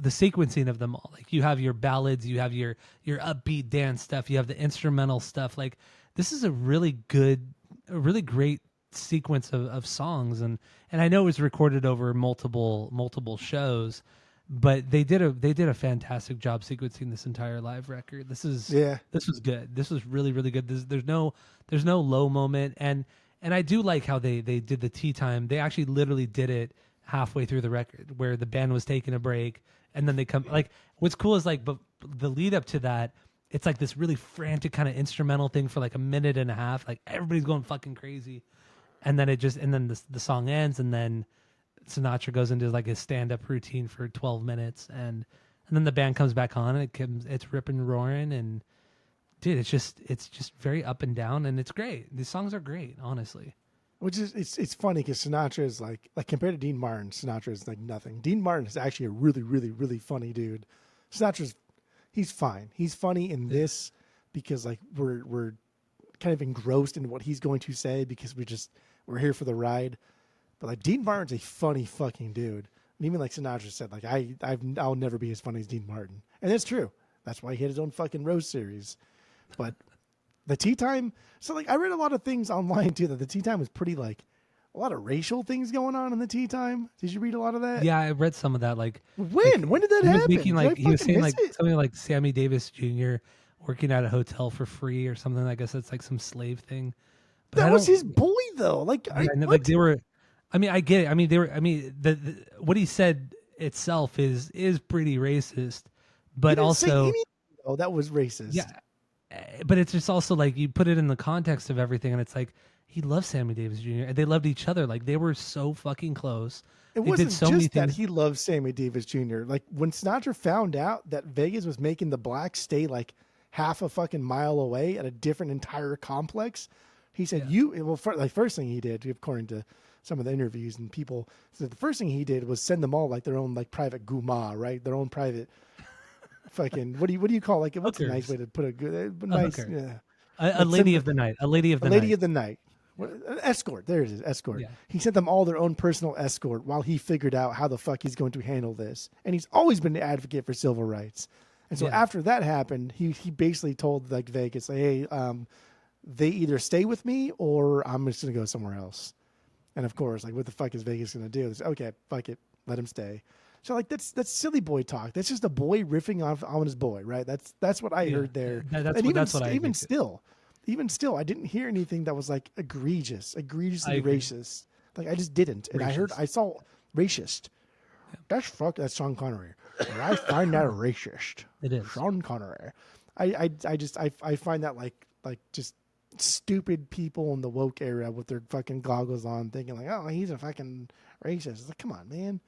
sequencing of them all. Like you have your ballads, you have your upbeat dance stuff, you have the instrumental stuff. Like this is a really great sequence of songs, and I know it was recorded over multiple shows, But they did a fantastic job sequencing this entire live record. This was good. This was really really good. There's no low moment, and I do like how they did the tea time. They actually literally did it halfway through the record where the band was taking a break, and then they come like what's cool is like but the lead up to that, it's like this really frantic kind of instrumental thing for like a minute and a half, like everybody's going fucking crazy, and then the song ends, and then Sinatra goes into like his stand-up routine for 12 minutes, and then the band comes back on, and it's ripping and roaring, and dude, it's just very up and down, and it's great. These songs are great, honestly. Which is it's funny because Sinatra is like compared to Dean Martin, Sinatra is like nothing. Dean Martin is actually a really really really funny dude. He's fine. He's funny in this because like we're kind of engrossed in what he's going to say because we're here for the ride. But like Dean Martin's a funny fucking dude. And even like Sinatra said, like I'll never be as funny as Dean Martin. And that's true. That's why he had his own fucking roast series. But the tea time, so like I read a lot of things online too that the tea time was pretty like a lot of racial things going on in the tea time. Did you read a lot of that? Yeah, I read some of that. Like when did that happen? He was saying like something like Sammy Davis Jr. working at a hotel for free or something. I guess it's like some slave thing. But that was his boy though. Like like they were. I mean, I get it. I mean, the what he said itself is pretty racist, but also that was racist. Yeah, but it's just also like you put it in the context of everything, and it's like he loved Sammy Davis Jr. and they loved each other. Like they were so fucking close. It wasn't just that he loved Sammy Davis Jr. Like when Sinatra found out that Vegas was making the blacks stay like half a fucking mile away at a different entire complex, he said, first thing he did, according to some of the interviews and people said the first thing he did was send them all like their own like private guma, right? Their own private fucking what do you call like what's a nice way to put a nice a lady of the night, a lady of the night. An escort. There it is, escort. Yeah. He sent them all their own personal escort while he figured out how the fuck he's going to handle this. And he's always been an advocate for civil rights. And so after that happened, he basically told like Vegas, like, hey, they either stay with me or I'm just gonna go somewhere else. And of course, like, what the fuck is Vegas going to do? It's, okay, fuck it, let him stay. So like that's silly boy talk. That's just a boy riffing on his boy, right? That's what I heard there. Even still, I didn't hear anything that was like egregiously racist. Like I just didn't. And I saw racist. Yeah. That's Sean Connery. And I find that racist. It is Sean Connery. I find that like just stupid people in the woke era with their fucking goggles on thinking like, oh, he's a fucking racist. It's like, come on, man.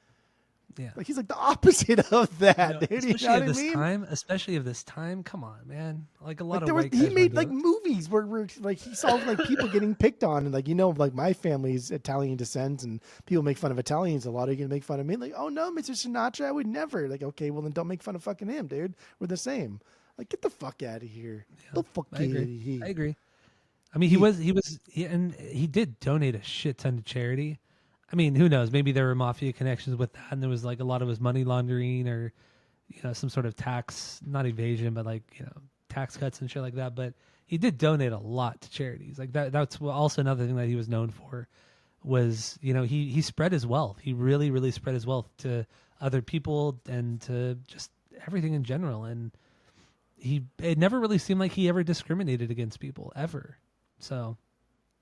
Yeah. Like he's like the opposite of that, dude. You know what I mean? Especially of this time. Come on, man. Like a lot of white he made like movies where like he saw like people getting picked on and like, you know, like my family's Italian descent and people make fun of Italians a lot. Are you gonna make fun of me? Like, oh no, Mr. Sinatra, I would never. Like, okay, well then don't make fun of fucking him, dude. We're the same. Like, get the fuck out of here. Yeah, the fuck out of here. I agree. I mean, he did donate a shit ton to charity. I mean, who knows? Maybe there were mafia connections with that, and there was like a lot of his money laundering or, you know, some sort of tax, not evasion, but like, you know, tax cuts and shit like that. But he did donate a lot to charities. Like that's also another thing that he was known for was, you know, he spread his wealth. He really, really spread his wealth to other people and to just everything in general. And it never really seemed like he ever discriminated against people ever. So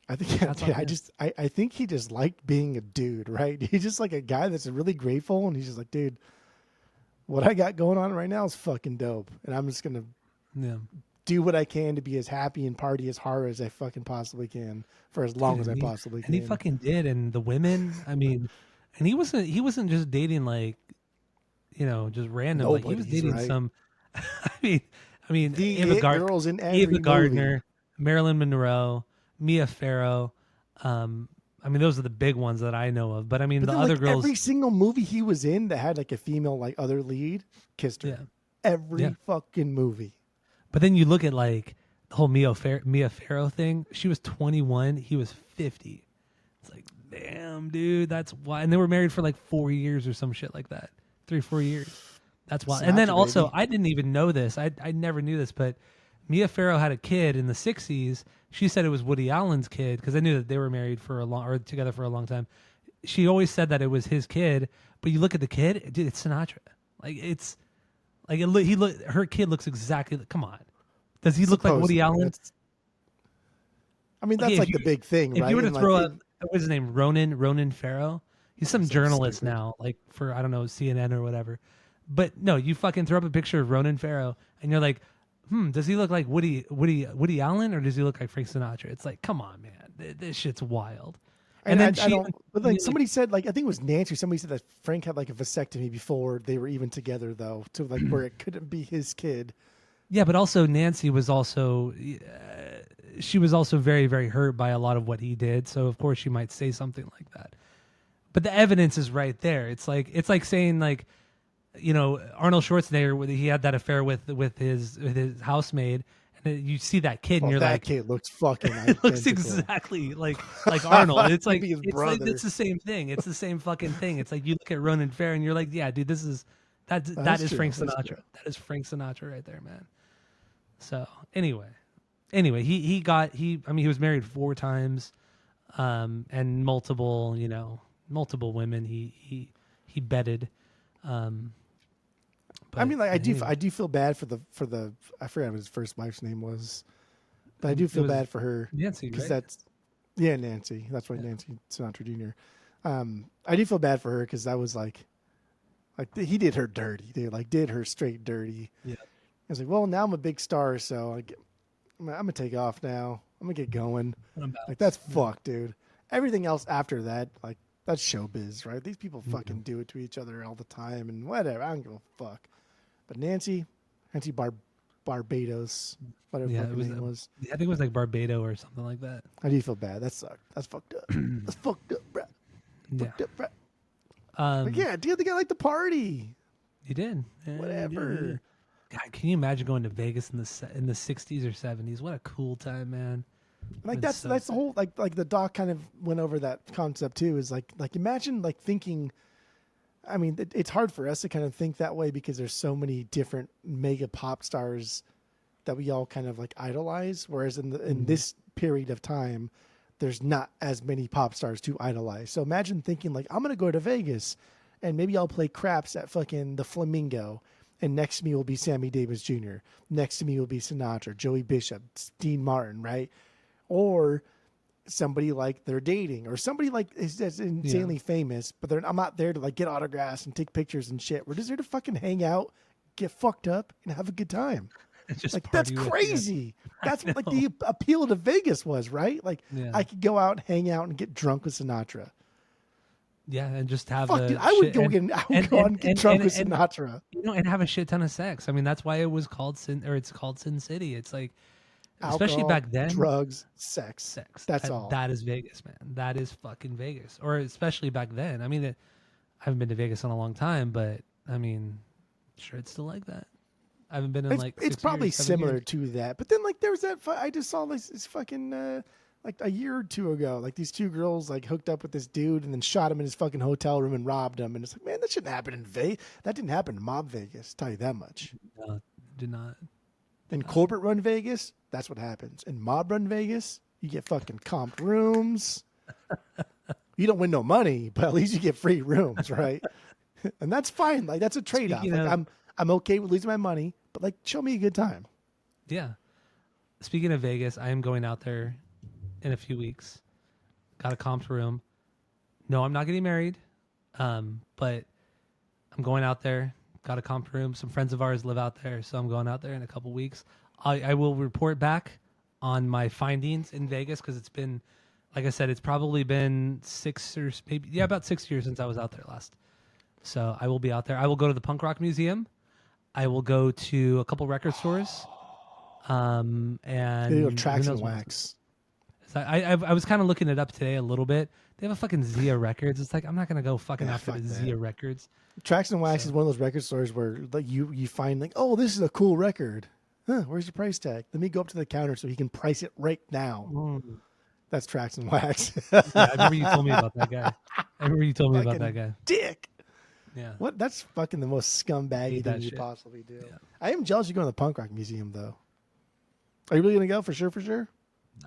I think I think he just liked being a dude, right? He's just like a guy that's really grateful, and he's just like, dude, what I got going on right now is fucking dope, and I'm just gonna do what I can to be as happy and party as hard as I fucking possibly can for as long as I possibly can. And he fucking did, and the women, I mean, and he wasn't just dating like, you know, just random. Like he was dating some. I mean, the Ava girls in every Ava Gardner, movie. Marilyn Monroe, Mia Farrow. I mean, those are the big ones that I know of. But I mean, the other girls. Every single movie he was in that had like a female like other lead kissed her. Yeah. Every fucking movie. But then you look at like the whole Mia Farrow thing. She was 21. He was 50. It's like, damn, dude, that's why. And they were married for like 4 years or some shit like that. 3-4 years. That's why. And then also, I didn't even know this. I never knew this, but Mia Farrow had a kid in the 60s. She said it was Woody Allen's kid because I knew that they were married together for a long time. She always said that it was his kid, but you look at the kid, dude, it's Sinatra. Like it's like her kid looks exactly. Come on, does he look like Woody Allen? I mean, that's Okay, like the big thing, if right? you were to And throw like, up, what's his name, Ronan Farrow? He's some journalist stupid. now, like for I don't know CNN or whatever. But no, you fucking throw up a picture of Ronan Farrow, and you're like, does he look like Woody Allen, or does he look like Frank Sinatra? It's like, come on, man, this shit's wild. And then I don't. But like somebody said, like I think it was Nancy. Somebody said that Frank had like a vasectomy before they were even together, though, to like where it couldn't be his kid. yeah, but also Nancy was also she was also very very hurt by a lot of what he did, so of course she might say something like that. But the evidence is right there. It's like saying like, Arnold Schwarzenegger, he had that affair with his housemaid, and then you see that kid, and you're that like, kid looks fucking it identical. looks exactly like Arnold. It's like his brother. it's the same thing. It's the same fucking thing. It's like you look at Ronan Farrow, and you're like, yeah, dude, that is true. Frank That's Sinatra. true. That is Frank Sinatra right there, man. So anyway, he was married 4 times, and multiple women he bedded. I mean, like I do feel bad for the I forgot what his first wife's name was, but I do feel bad for her, Nancy, because right? Nancy. That's right, Nancy Sinatra Jr. I do feel bad for her because I was like he did her dirty. They did her straight dirty. Yeah. I was like, well, now I'm a big star, so I'm gonna take off now. I'm gonna get going. Like that's fucked, dude. Everything else after that, like that's showbiz, right? These people fucking do it to each other all the time and whatever. I don't give a fuck. But Nancy Barbados, whatever her name was. I think it was like Barbados or something like that. I do feel bad. That sucked. That's fucked up. That's fucked up, bro. Fucked up, bro. But yeah, dude, they got like the party. You did. Whatever. God, can you imagine going to Vegas in the 60s or 70s? What a cool time, man. Like that's the whole like the doc kind of went over that concept too. Is like imagine like thinking. I mean, it's hard for us to kind of think that way because there's so many different mega pop stars that we all kind of like idolize. Whereas in this period of time, there's not as many pop stars to idolize. So imagine thinking like, I'm gonna go to Vegas, and maybe I'll play craps at fucking the Flamingo, and next to me will be Sammy Davis Jr. Next to me will be Sinatra, Joey Bishop, Dean Martin, right? Or somebody like they're dating, or somebody like is insanely famous, but I'm not there to like get autographs and take pictures and shit. We're just there to fucking hang out, get fucked up, and have a good time. Just like that's crazy. That's what like the appeal to Vegas was, right? Like I could go out, hang out, and get drunk with Sinatra. Yeah, and just have dude, I would go and get drunk with Sinatra. And have a shit ton of sex. I mean, that's why it was called it's called Sin City. It's like, alcohol, especially back then, drugs, sex. That's all. That is Vegas, man. That is fucking Vegas. Or especially back then. I mean, I haven't been to Vegas in a long time, but I mean, sure, it's still like that. I haven't been in like 6 it's probably years, 7 similar years. to that. But then like there was that I just saw this fucking like a year or two ago, like these 2 girls like hooked up with this dude and then shot him in his fucking hotel room and robbed him. And it's like, man, that shouldn't happen in Vegas. That didn't happen in mob Vegas. Tell you that much. No, did not. In corporate run Vegas, that's what happens. In mob run Vegas, you get fucking comped rooms. You don't win no money, but at least you get free rooms, right? And that's fine. Like that's a trade off. Like, I'm okay with losing my money, but like show me a good time. Yeah. Speaking of Vegas, I am going out there in a few weeks. Got a comped room. No, I'm not getting married. But I'm going out there. Got a comped room. Some friends of ours live out there, so I'm going out there in a couple weeks. I will report back on my findings in Vegas because it's been, like I said, it's probably been about 6 years since I was out there last. So I will be out there. I will go to the Punk Rock Museum. I will go to a couple record stores. And go Tracks and Wax. So I was kind of looking it up today a little bit. They have a fucking Zia Records. It's like I'm not gonna go fucking after the Zia Records. Tracks and Wax is one of those record stores where like you find like, oh, this is a cool record. Where's your price tag? Let me go up to the counter so he can price it right now. That's Tracks and Wax. Yeah, I remember you told me about that guy. Dick. Yeah. What? That's fucking the most scumbaggy thing you possibly do. Yeah. I am jealous you're going to the Punk Rock Museum though. Are you really gonna go for sure?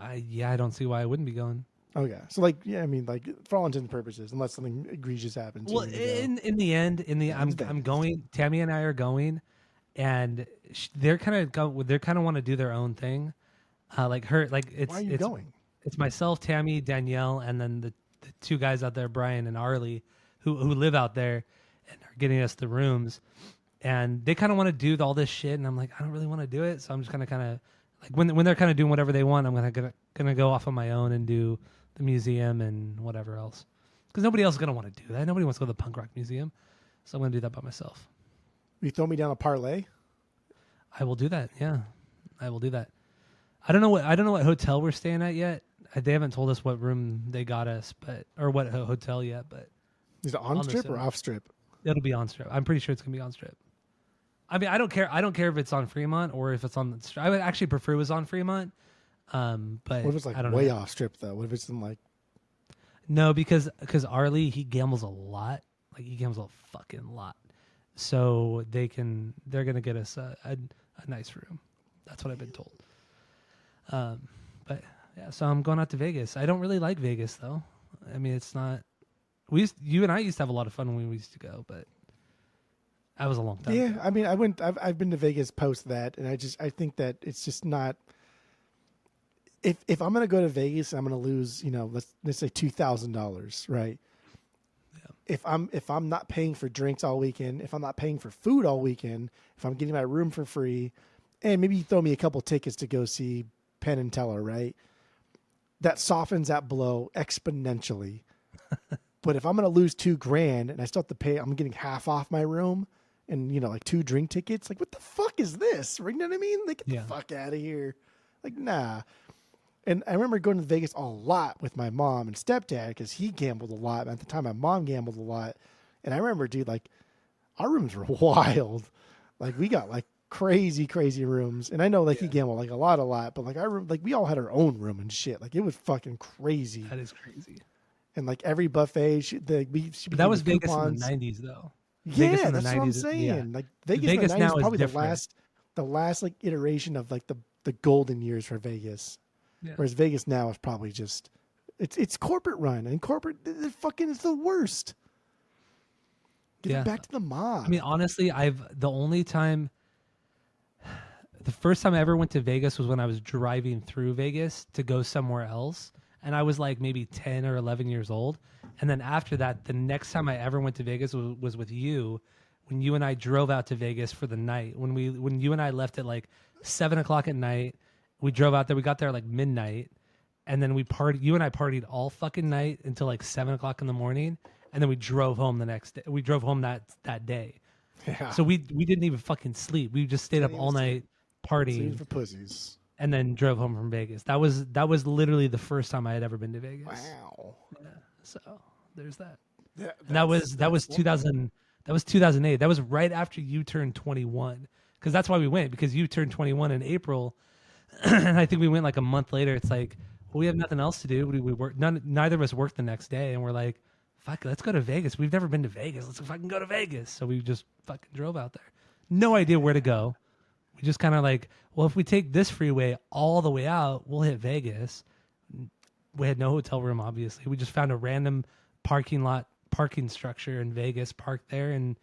I don't see why I wouldn't be going. Okay, so like, yeah, I mean, like for all intents and purposes, unless something egregious happens, Well, in the end, yeah, it's I'm Vegas. going. Tammy and I are going, and they're they're kind of want to do their own thing. Like Why are you going? it's myself, Tammy, Danielle, and then the two guys out there, Brian and Arlie, who live out there and are getting us the rooms. And they kind of want to do all this shit, and I'm like, I don't really want to do it. So I'm just gonna kind of like when they're kind of doing whatever they want, I'm gonna go off on my own and do the museum and whatever else. Because nobody else is gonna want to do that. Nobody wants to go to the punk rock museum, so I'm gonna do that by myself. You throw me down a parlay? I will do that. Yeah, I will do that. I don't know what hotel we're staying at yet. They haven't told us what room they got us, or what hotel yet. But Is it on strip or off strip? It'll be on strip. I'm pretty sure it's gonna be on strip. I mean, I don't care. I don't care if it's on Fremont or if it's on the strip. I would actually prefer it was on Fremont. But what if it's like way off strip though? What if it's in like? No, because Arlie, he gambles a lot. Like he gambles a fucking lot. So they're gonna get us a nice room. That's what I've been told. But yeah, so I'm going out to Vegas. I don't really like Vegas though. I mean, it's not. You and I used to have a lot of fun when we used to go, but that was a long time ago. I mean, I've been to Vegas post that, and I think that it's just not. If I'm gonna go to Vegas, I'm gonna lose. Let's say $2,000, right? Yeah. If I'm not paying for drinks all weekend, if I'm not paying for food all weekend, if I'm getting my room for free, and maybe you throw me a couple tickets to go see Penn and Teller, right? That softens that blow exponentially. But if I'm going to lose $2,000 and I still have to pay, I'm getting half off my room and, like 2 drink tickets. Like, what the fuck is this? You know what I mean? Like, get the fuck out of here. Like, nah. And I remember going to Vegas a lot with my mom and stepdad because he gambled a lot. At the time, my mom gambled a lot. And I remember, dude, like, our rooms were wild. Like, we got, like, crazy rooms. And I know, like, he gambled, like, a lot. But, like, we all had our own room and shit. Like, it was fucking crazy. That is crazy. And like every buffet, that was Vegas in the '90s, though. Vegas in the 90s, what I'm saying. Yeah. Like Vegas in the 90s is probably the last like iteration of like the golden years for Vegas. Yeah. Whereas Vegas now is probably just it's corporate run, and corporate it's the worst. Get it back to the mob. I mean, honestly, the first time I ever went to Vegas was when I was driving through Vegas to go somewhere else. And I was like maybe 10 or 11 years old. And then after that, the next time I ever went to Vegas was with you, when you and I drove out to Vegas for the night. When you and I left at like 7 o'clock at night, we drove out there. We got there like midnight. And then you and I partied all fucking night until like 7 o'clock in the morning. And then we drove home the next day. We drove home that day. Yeah. So we didn't even fucking sleep. We just stayed up all night partying. For pussies. And then drove home from Vegas. That was literally the first time I had ever been to Vegas. Wow. Yeah. So there's that. Yeah, and that was 2000. That was 2008. That was right after you turned 21. Because that's why we went. Because you turned 21 in April, and I think we went like a month later. It's like, well, we have nothing else to do. We work. Neither of us worked the next day, and we're like, fuck, let's go to Vegas. We've never been to Vegas. Let's fucking go to Vegas. So we just fucking drove out there. No idea where to go. We just kind of like, well, if we take this freeway all the way out, we'll hit Vegas. We had no hotel room, obviously. We just found a random parking structure in Vegas, parked there, and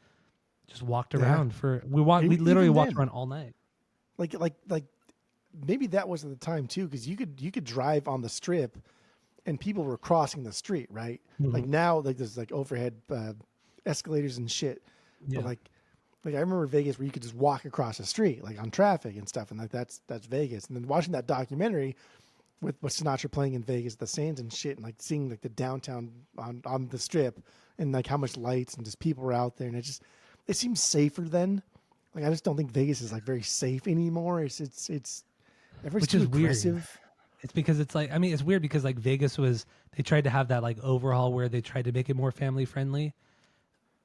just walked around we literally walked around all night. Like maybe that was at the time too, because you could drive on the strip, and people were crossing the street, right? Mm-hmm. Like now, like there's like overhead escalators and shit, but like I remember Vegas where you could just walk across the street, like on traffic and stuff, and like that's Vegas. And then watching that documentary with Sinatra playing in Vegas, the Sands and shit, and like seeing like the downtown on the strip, and like how much lights and just people were out there, and it seems safer then. Like I just don't think Vegas is like very safe anymore. It's everyone's too aggressive. Weird. It's because it's like, I mean, it's weird because like Vegas they tried to have that like overhaul where they tried to make it more family friendly.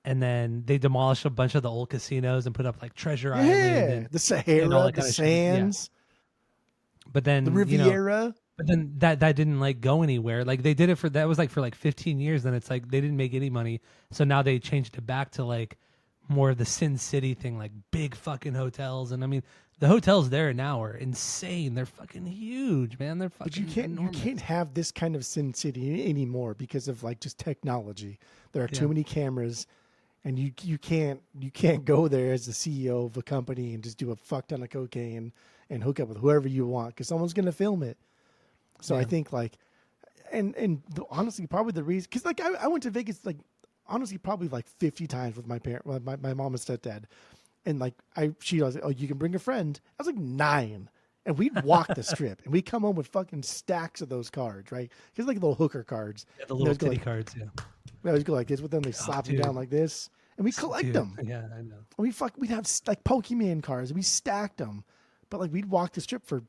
And then they demolished a bunch of the old casinos and put up like Treasure Island. And, the Sahara, the Sands. Yeah. But then the Riviera. But then that didn't like go anywhere. Like they did it for 15 years. Then it's like they didn't make any money. So now they changed it back to like more of the Sin City thing, like big fucking hotels. And I mean, The hotels there now are insane. They're fucking huge, man. They're fucking But enormous. you can't have this kind of Sin City anymore because of like just technology. There are Yeah. too many cameras, and you can't go there as the CEO of a company and just do a fuck ton of cocaine and hook up with whoever you want because someone's gonna film it. So I Yeah. think like, honestly, probably the reason because like I went to Vegas like honestly probably like 50 times with my my mom and stepdad, and like she was like, oh, you can bring a friend. I was like 9. And we'd walk the strip, and we'd come home with fucking stacks of those cards, right? Because like little hooker cards. Yeah, the And little they'd go titty like, cards. Yeah. we always go like this with them. They slap them dude. down like this, and we collect Dude, them. yeah, I know. And we'd have like Pokemon cards, and we stacked them. But like we'd walk the strip for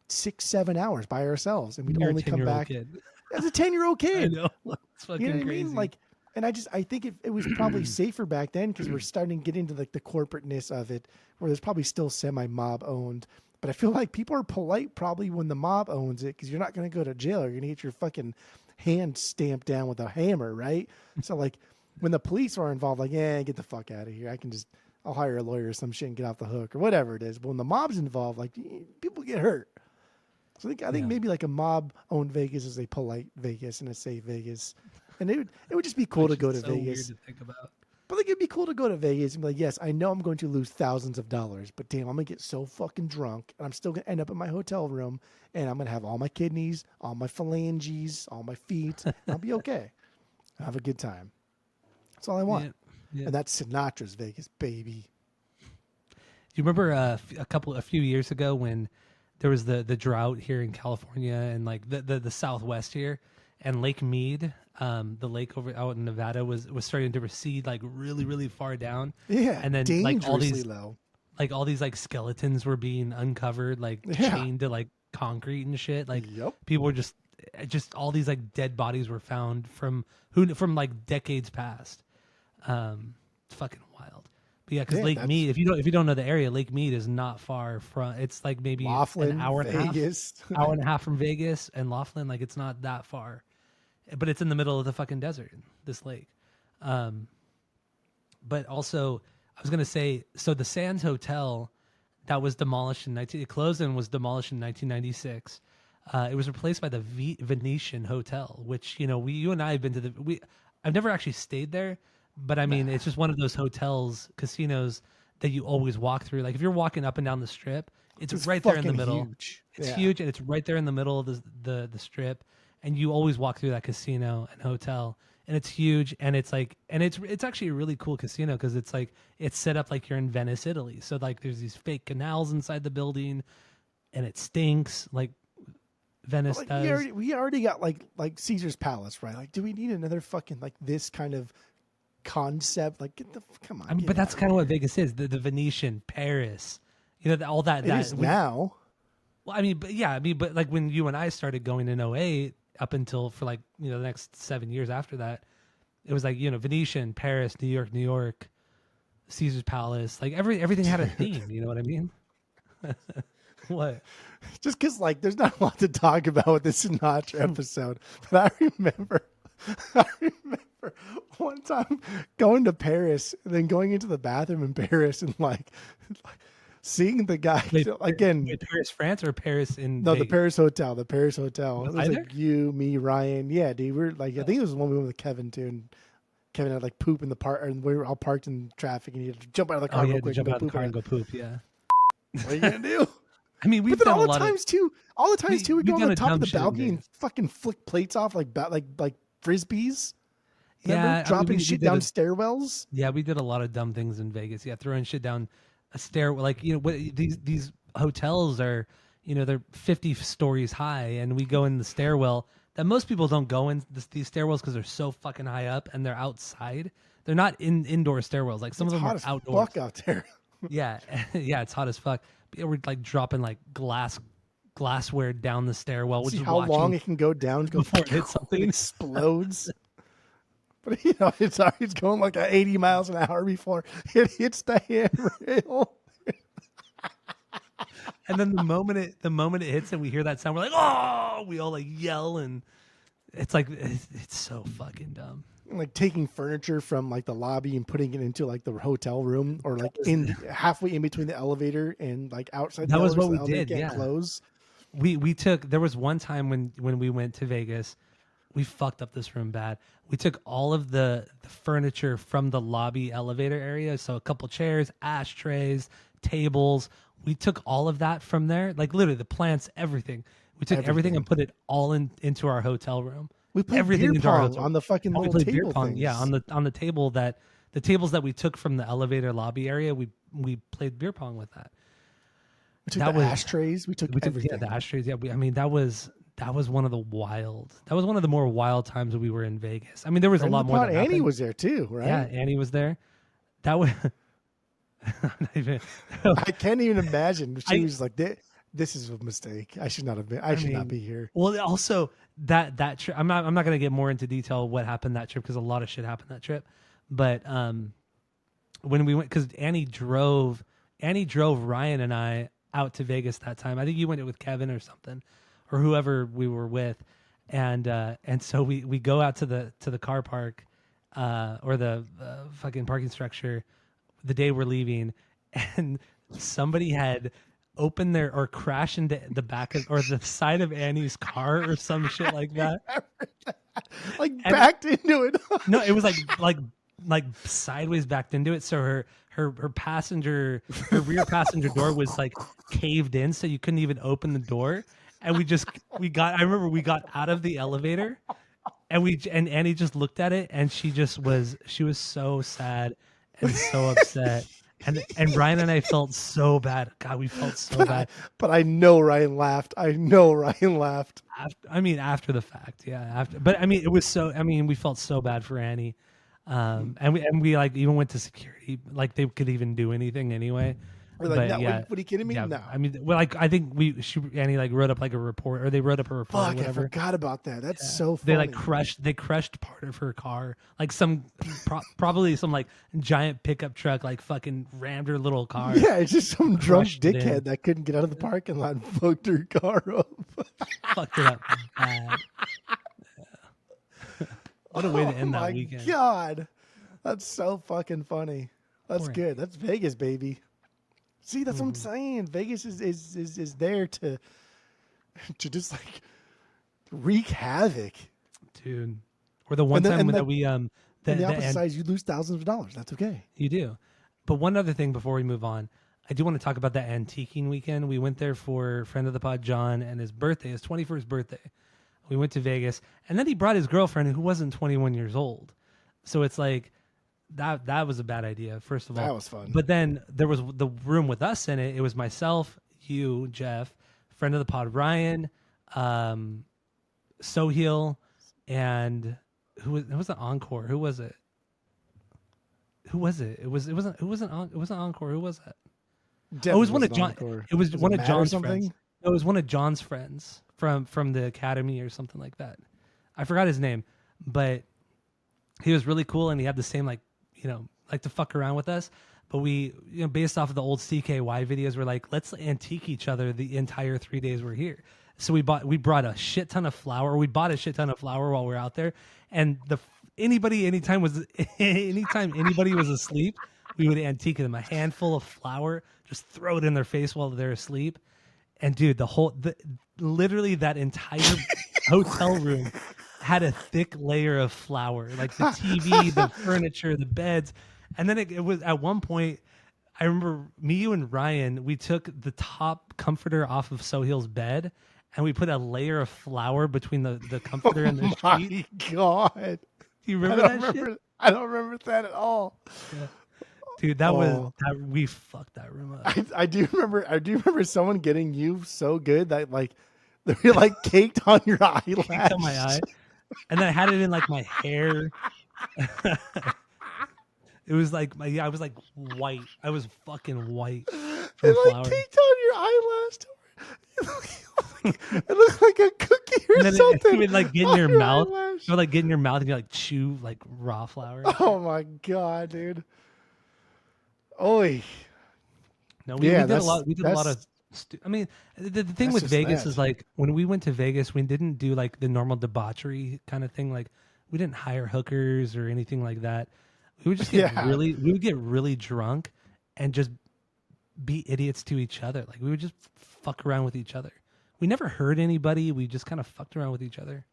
6-7 hours by ourselves, and we'd You're a only come 10-year-old back kid. as a 10-year-old I kid. know. It's fucking You know what crazy. I mean? Like, and I think it was probably safer back then because we're starting to get into like the corporateness of it, where there's probably still semi-mob owned. But I feel like people are polite probably when the mob owns it because you're not going to go to jail. You're going to get your fucking hand stamped down with a hammer, right? So like when the police are involved, like, yeah, get the fuck out of here. I'll hire a lawyer or some shit and get off the hook or whatever it is. But when the mob's involved, like people get hurt. So I think maybe like a mob owned Vegas is a polite Vegas and a safe Vegas. And it would just be cool to go to so Vegas. weird to think about. But like it'd be cool to go to Vegas and be like, yes, I know I'm going to lose thousands of dollars, but damn, I'm gonna get so fucking drunk and I'm still gonna end up in my hotel room and I'm gonna have all my kidneys, all my phalanges, all my feet, and I'll be okay. I'll have a good time. That's all I want. Yeah. And that's Sinatra's Vegas, baby. Do you remember a few years ago when there was the drought here in California and like the Southwest here, and Lake Mead, the lake over out in Nevada was starting to recede like really really far down. Yeah, and then dangerously low. like all these like skeletons were being uncovered, like chained to like concrete and shit. Like Yep. people were just all these like dead bodies were found from like decades past. It's fucking wild. But yeah, because Lake Mead, if you don't know the area, Lake Mead is not far from. It's like maybe Laughlin, an hour and Vegas. a half, hour and a half from Vegas and Laughlin. Like it's not that far, but it's in the middle of the fucking desert. This lake. But also, I was gonna say, so the Sands Hotel that was demolished it closed and was demolished in 1996. It was replaced by the Venetian Hotel, which you and I have been to I've never actually stayed there, but I mean it's just one of those hotels, casinos that you always walk through. Like if you're walking up and down the strip, it's right there in the middle. Huge. It's huge and it's right there in the middle of the strip, and you always walk through that casino and hotel. And it's huge, and it's actually a really cool casino because it's set up like you're in Venice, Italy. So like there's these fake canals inside the building, and it stinks like Venice does. We already got like Caesar's Palace, right? Like, do we need another fucking like this kind of concept? Like, come on. I mean, but that's kind of what Vegas is. The Venetian, Paris, all that. It is now. Well, I mean, but like when you and I started going in '08 up until for like the next 7 years after that, it was like Venetian, Paris, New York, Caesar's Palace. Like everything had a theme. You know what I mean? What? Just because like there's not a lot to talk about with this Sinatra episode, but I remember one time going to Paris and then going into the bathroom in Paris and like seeing the guy again. Paris, France, or Paris in? No, Vegas? the Paris Hotel. The Paris Hotel. Was It was I like you, me, Ryan. Yeah, dude. We're like, I think it was when we went with Kevin too, and Kevin had like poop in the park, and we were all parked in traffic, and he had to jump out of the car real quick. Jump out of the car and go poop. Yeah. What are you gonna do? I mean, we've But then done all a the lot times too. All the times too, we go we've on done the a top of dumb the shit in balcony and Vegas. fucking flick plates off like frisbees. Remember? Yeah, I mean, Dropping we shit did down a- stairwells. Yeah, we did a lot of dumb things in Vegas. Yeah, throwing shit down a stair. Like these hotels are, they're 50 stories high, and we go in the stairwell that most people don't go in these stairwells because they're so fucking high up and they're outside. They're not indoor stairwells. Like some It's of them hot are as outdoors. fuck out there. Yeah, yeah, it's hot as fuck. But yeah, we're like dropping like glassware down the stairwell, which See is how long watching it can go down to go before it hits something. It explodes. But it's going like 80 miles an hour before it hits the handrail. And then the moment it hits and we hear that sound, we're like, oh! We all like yell, and it's like it's so fucking dumb. like taking furniture from like the lobby and putting it into like the hotel room, or like in halfway in between the elevator and like outside That the was elevator, what so we the elevator did. can't Yeah. close. We took, there was one time when we went to Vegas, we fucked up this room bad. We took all of the furniture from the lobby elevator area, so a couple chairs, ashtrays, tables. We took all of that from there, like literally the plants, everything. We took everything and put it all into our hotel room. We played Everything beer into our pong hotel. on the fucking And we little played beer table pong, things. yeah, on the table that the tables that we took from the elevator lobby area. We played beer pong with that. We took That the was ashtrays. We took yeah, everything. the ashtrays. Yeah, I mean that was one of the more wild times that we were in Vegas. I mean there was Friend a of lot the more pod, that Annie happened. was there too, right? Yeah, Annie was there. That was I'm not even, I can't even imagine. She I was like, "This is a mistake. I should not have been. I should not be here." well, also that trip. I'm not gonna get more into detail what happened that trip because a lot of shit happened that trip. But when we went, because Annie drove Ryan and I out to Vegas that time. I think you went with Kevin or something, or whoever we were with, and so we go out to the car park, or the fucking parking structure, the day we're leaving, and somebody had opened their or crashed into the back of or the side of Annie's car or some shit like that. Like And backed into it. no, it was like sideways backed into it. So her rear passenger door was like caved in, so you couldn't even open the door. And I remember we got out of the elevator, and Annie just looked at it, and she was so sad and so upset. And Ryan and I felt so bad. God, we felt so bad. But I know Ryan laughed. I know Ryan laughed. After the fact, yeah. But I mean, it was so. I mean, we felt so bad for Annie, and we like even went to security, like they could even do anything anyway. We're like, But no, yeah, what are you kidding me? yeah. No. I mean, well, like I think Annie like wrote up like a report, or they wrote up a report or Fuck, I whatever. forgot about that. That's so funny. They crushed part of her car, like some probably some like giant pickup truck like fucking rammed her little car. Yeah, it's just some drunk Crushed it in. dickhead that couldn't get out of the parking lot and fucked her car up. Fucked it up bad. Yeah. What a way to end that weekend. Oh my God. That's so fucking funny. That's Poor good. That's Vegas, baby. See, that's what I'm Mm-hmm. saying. Vegas is there to just like wreak havoc. Dude. Or the one And then- time and that like- we And the opposite side, you lose thousands of dollars. That's okay. you do. But one other thing before we move on, I do want to talk about that antiquing weekend. We went there for friend of the pod John and his birthday, his 21st birthday. We went to Vegas, and then he brought his girlfriend who wasn't 21 years old. So it's like that was a bad idea, first of all. That was fun. But then there was the room with us in it. It was myself, you, Jeff, friend of the pod Ryan, Soheil, and it was an encore. Who was it? Who was it? It wasn't Encore. Who was that? It was one of John. It was one of John's friends. No, it was one of John's friends from the academy or something like that. I forgot his name, but he was really cool, and he had the same like to fuck around with us. But we, based off of the old CKY videos, we're like, let's antique each other the entire 3 days we're here. So we brought a shit ton of flour. We bought a shit ton of flour while we were out there, and anytime anybody was asleep, we would antique them. A handful of flour, just throw it in their face while they're asleep. And dude, literally that entire hotel room had a thick layer of flour, like the TV, the furniture, the beds. And then it was at one point, I remember me, you, and Ryan, we took the top comforter off of Soheil's bed, and we put a layer of flour between the comforter and the sheet. My God. Do you remember shit? I don't remember that at all. Yeah. Dude, we fucked that room up. I do remember someone getting you so good that like they were like caked on your eyelash. Caked on my eye. And then I had it in like my hair. It was like I was like white. I was fucking white. It like caked on your eyelash. It looked like a cookie or and then something. It would like get in your mouth. eyelash. It would like get in your mouth and you like chew like raw flour. Oh my God, dude. Oi. No, we did a lot. We did a lot of. I mean, the thing with Vegas is like when we went to Vegas, we didn't do like the normal debauchery kind of thing. Like we didn't hire hookers or anything like that. We would just Yeah. we would get really drunk and just be idiots to each other. Like we would just fuck around with each other. We never hurt anybody. We just kind of fucked around with each other.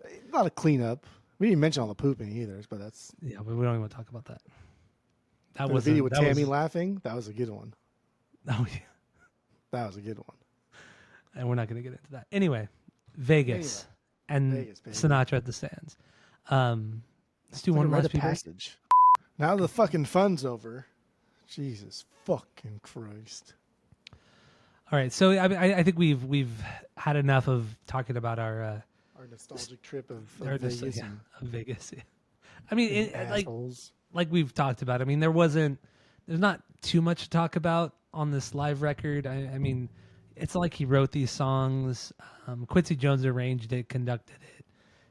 A lot of cleanup. We didn't mention all the pooping either, but that's Yeah, but we don't even want to talk about that. That the was video with Tammy laughing. That was a good one. Oh yeah, That was a good one. and we're not going to get into that anyway. Vegas and Vegas, baby. Sinatra at the Sands. Let's do one Rite last of people. passage. Now the fucking fun's over. Jesus fucking Christ. All right, so I think we've had enough of talking about our nostalgic trip of Vegas. Vegas. Of Vegas. Yeah. I mean, Assholes. like we've talked about. I mean, there's not too much to talk about on this live record. I mean, it's not like he wrote these songs. Quincy Jones arranged it, conducted it.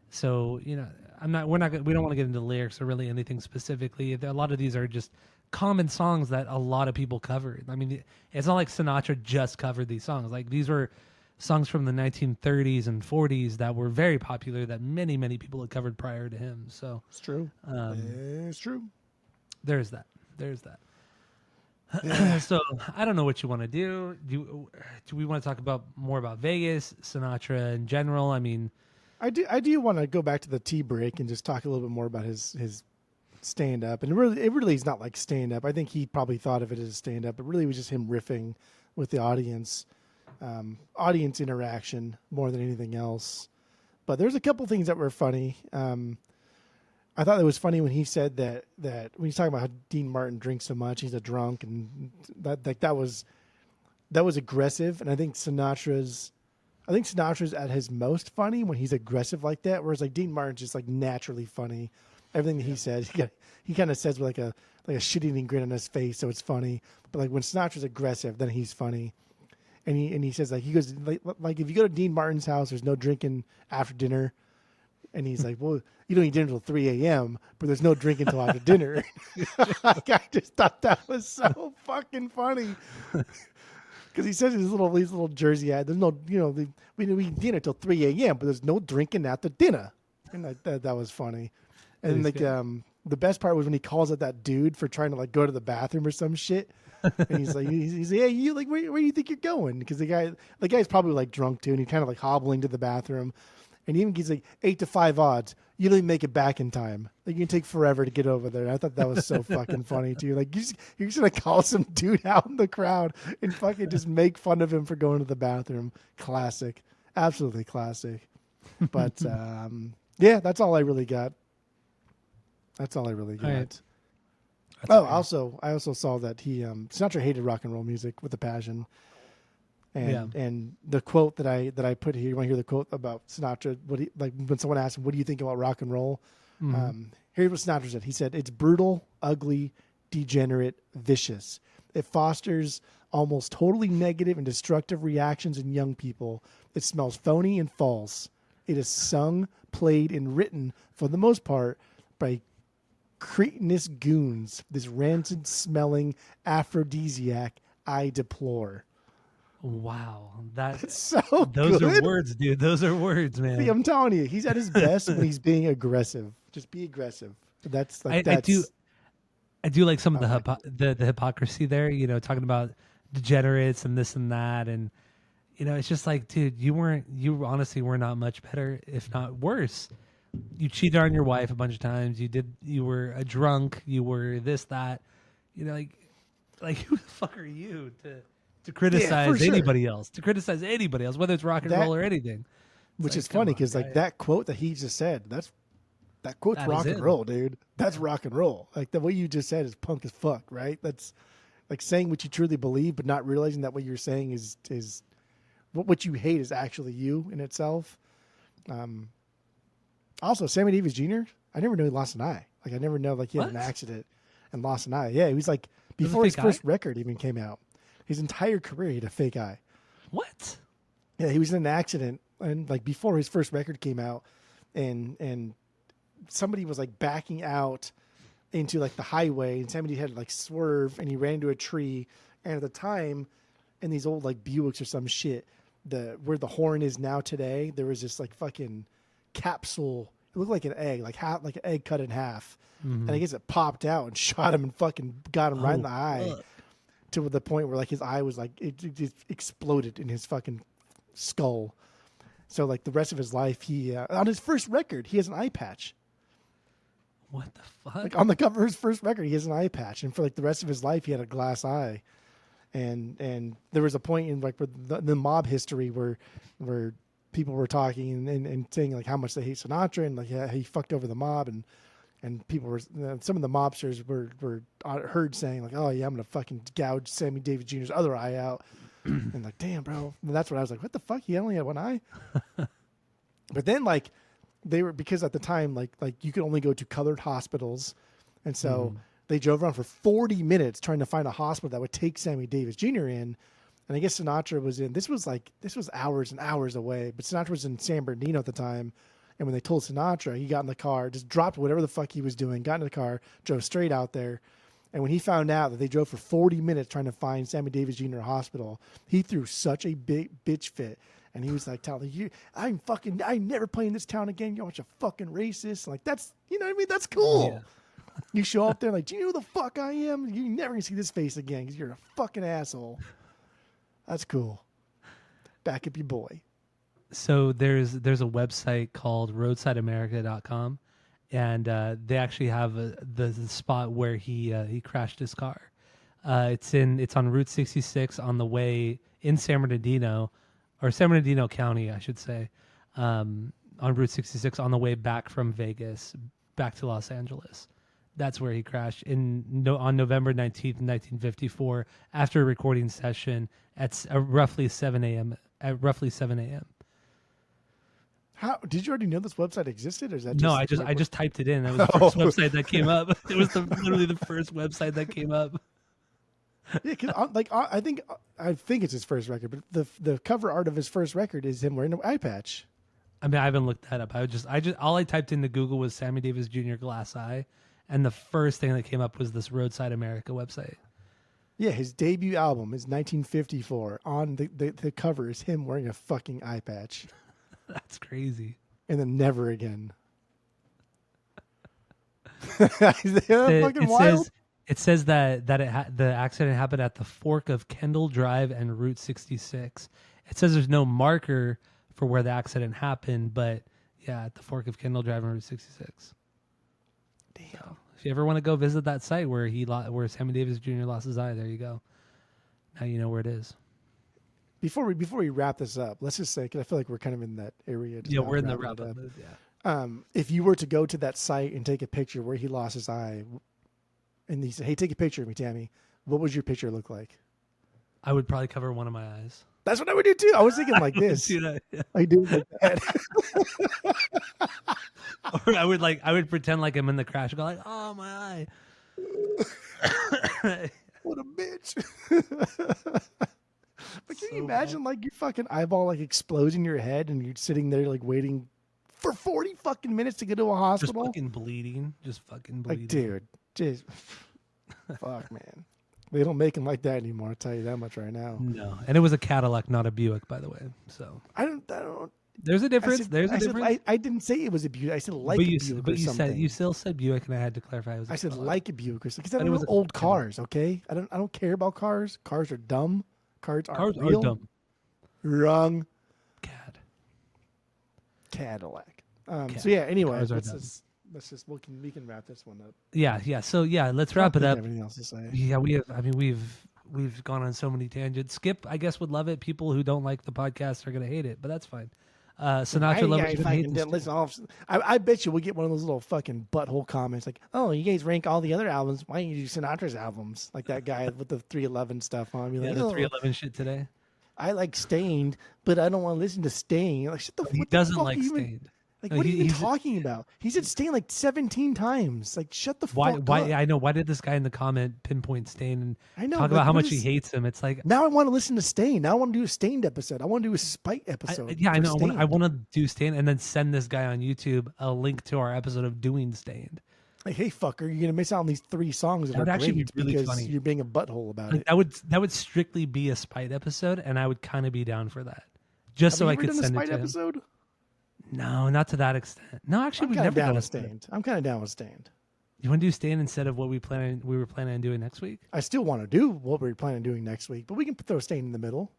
So we don't want to get into lyrics or really anything specifically. A lot of these are just common songs that a lot of people covered. I mean, it's not like Sinatra just covered these songs. Like these were songs from the 1930s and 40s that were very popular that many, many people had covered prior to him. So It's true. It's true. there's that. Yeah. So I don't know what you want to do. Do we want to talk about more about Vegas, Sinatra in general? I mean, I do want to go back to the tea break and just talk a little bit more about his stand up. And it really is not like stand up. I think he probably thought of it as stand up, but really it was just him riffing with the audience, audience interaction more than anything else. But there's a couple things that were funny. I thought it was funny when he said that when he's talking about how Dean Martin drinks so much, he's a drunk, and that was aggressive. And I think Sinatra's at his most funny when he's aggressive like that. Whereas like Dean Martin's just like naturally funny. Everything that he says, he kind of says with like a shit-eating grin on his face, so it's funny. But like when Sinatra's aggressive, then he's funny. And he says like he goes like if you go to Dean Martin's house, there's no drinking after dinner. And he's like, well, you don't eat dinner until 3 a.m., but there's no drinking until after dinner. Like, I just thought that was so fucking funny. Because he says these little Jersey ad, there's no, we don't eat dinner till 3 a.m., but there's no drinking after dinner. And that was funny. And like the best part was when he calls out that dude for trying to like go to the bathroom or some shit. And he's like, hey, you like, where do you think you're going? Because the guy's probably like drunk too, and he's kind of like hobbling to the bathroom. And even he's like 8 to 5 odds. You don't even make it back in time. Like you can take forever to get over there. And I thought that was so fucking funny too. Like you're just gonna call some dude out in the crowd and fucking just make fun of him for going to the bathroom. Classic, absolutely classic. But yeah, that's all I really got. All right. I also saw that Sinatra hated rock and roll music with a passion. And the quote that I put here, you want to hear the quote about Sinatra? When someone asked him, "What do you think about rock and roll?" Mm-hmm. Here's what Sinatra said. He said, "It's brutal, ugly, degenerate, vicious. It fosters almost totally negative and destructive reactions in young people. It smells phony and false. It is sung, played, and written for the most part by cretinous goons. This rancid smelling aphrodisiac I deplore." Wow, that's so those good. Are words, dude. Those are words, man. See, I'm telling you, he's at his best when he's being aggressive. Just be aggressive. That's like I do like some of the hypocrisy there. Talking about degenerates and this and that, and it's just like, dude, you honestly were not much better, if not worse. You cheated on your wife a bunch of times. You were a drunk. You were this, that. Like who the fuck are you to criticize anybody else? To criticize anybody else, whether it's rock and roll or anything. Which is funny because like that quote that he just said, that quote's rock and roll, dude. That's rock and roll. Like the way you just said is punk as fuck, right? That's like saying what you truly believe, but not realizing that what you're saying is what you hate is actually you in itself. Also, Sammy Davis Jr., I never knew he lost an eye. Like I never know like he had an accident and lost an eye. Yeah, he was like before his first record even came out. His entire career, he had a fake eye. What? Yeah, he was in an accident, and like before his first record came out, and somebody was like backing out into like the highway, and somebody had to like swerve, and he ran into a tree. And at the time, in these old like Buicks or some shit, where the horn is now today, there was this like fucking capsule It looked like an egg, like an egg cut in half. Mm-hmm. And I guess it popped out and shot him and fucking got him right in the eye. Fuck. To the point where like his eye was like it just exploded in his fucking skull. So like the rest of his life, he on his first record, he has an eye patch. What the fuck? Like on the cover of his first record, he has an eye patch, and for like the rest of his life, he had a glass eye. And there was a point in like the mob history where people were talking and saying like how much they hate Sinatra and like he fucked over the mob and people were some of the mobsters were heard saying like, oh yeah, I'm gonna fucking gouge Sammy Davis Jr.'s other eye out. And like, damn, bro. And that's what I was like, what the fuck? He only had one eye. But then like they were, because at the time like you could only go to colored hospitals, and so they drove around for 40 minutes trying to find a hospital that would take Sammy Davis Jr. in. And I guess Sinatra was in. This was hours and hours away, but Sinatra was in San Bernardino at the time. And when they told Sinatra, he got in the car, just dropped whatever the fuck he was doing, got in the car, drove straight out there. And when he found out that they drove for 40 minutes trying to find Sammy Davis Jr. Hospital, he threw such a big bitch fit. And he was like, telling you, I never play in this town again. You're a bunch of fucking racists. Like, that's, you know what I mean? That's cool. Yeah. You show up there like, do you know who the fuck I am? You're never going to see this face again because you're a fucking asshole. That's cool. Back up your boy. So there's a website called roadsideamerica.com, and they actually have the spot where he crashed his car. It's on Route 66 on the way in San Bernardino County, I should say, on Route 66 on the way back from Vegas back to Los Angeles. That's where he crashed on November 19th, 1954, after a recording session at roughly 7 a.m. How did you already know this website existed, or is that just no? I just typed it in. That was the first website that came up. It was literally the first website that came up. Yeah, because I think it's his first record, but the cover art of his first record is him wearing an eye patch. I mean, I haven't looked that up. All I typed into Google was Sammy Davis Jr. glass eye, and the first thing that came up was this Roadside America website. Yeah, his debut album is 1954. On the cover is him wearing a fucking eye patch. That's crazy. And then Never Again. It says that the accident happened at the fork of Kendall Drive and Route 66. It says there's no marker for where the accident happened, but yeah, at the fork of Kendall Drive and Route 66. Damn. So, if you ever want to go visit that site where Sammy Davis Jr. lost his eye, there you go. Now you know where it is. Before we wrap this up, let's just say, because I feel like we're kind of in that area. Yeah, we're in the wrap up move. Yeah. If you were to go to that site and take a picture where he lost his eye, and he said, "Hey, take a picture of me, Tammy," what would your picture look like? I would probably cover one of my eyes. That's what I would do too. I was thinking like this. Do that, yeah. I do like that. Or I would pretend like I'm in the crash and go like, "Oh, my eye." What a bitch. But can you imagine like your fucking eyeball like explodes in your head and you're sitting there like waiting for 40 fucking minutes to get to a hospital? Just fucking bleeding. Like, dude, just fuck, man. They don't make them like that anymore. I'll tell you that much right now. No, and it was a Cadillac, not a Buick, by the way. So I don't. There's a difference. I didn't say it was a Buick. I said like a Buick or something. You still said Buick, and I had to clarify. I said like a Buick or something. Because I don't know old cars. Okay, I don't care about cars. Cars are dumb. Cars are dumb. Wrong. Cadillac. So yeah. Anyway, we can wrap this one up. Yeah. So yeah, let's wrap it up. Anything else to say? Yeah, we have. I mean, we've gone on so many tangents. Skip, I guess, would love it. People who don't like the podcast are gonna hate it, but that's fine. Sinatra lovers. I bet you we'll get one of those little fucking butthole comments like, "Oh, you guys rank all the other albums. Why don't you do Sinatra's albums?" Like that guy with the 311 stuff on. Yeah, like, the 311 shit today. I like Stained, but I don't want to listen to Stained. Like, he doesn't like Stained. Like, what are you even talking about? He said Stain like 17 times. Like, shut the fuck up. I know. Why did this guy in the comment pinpoint Stain and talk like, about how much he hates him? It's like, now I want to listen to Stain. Now I want to do a Stained episode. I want to do a Spite episode. I know. I want to do Stain and then send this guy on YouTube a link to our episode of doing Stained. Like, hey, fucker, you're going to miss out on these 3 songs that would are actually great be really because funny. You're being a butthole about it. That would strictly be a Spite episode, and I would kind of be down for that. Just so I could send it to him. Episode? No, not to that extent. No, actually, I'm we've kind of never down done a with Stained. I'm kind of down with Stained. You want to do Stand instead of what we were planning on doing next week? I still want to do what we're planning on doing next week, but we can throw Stained in the middle.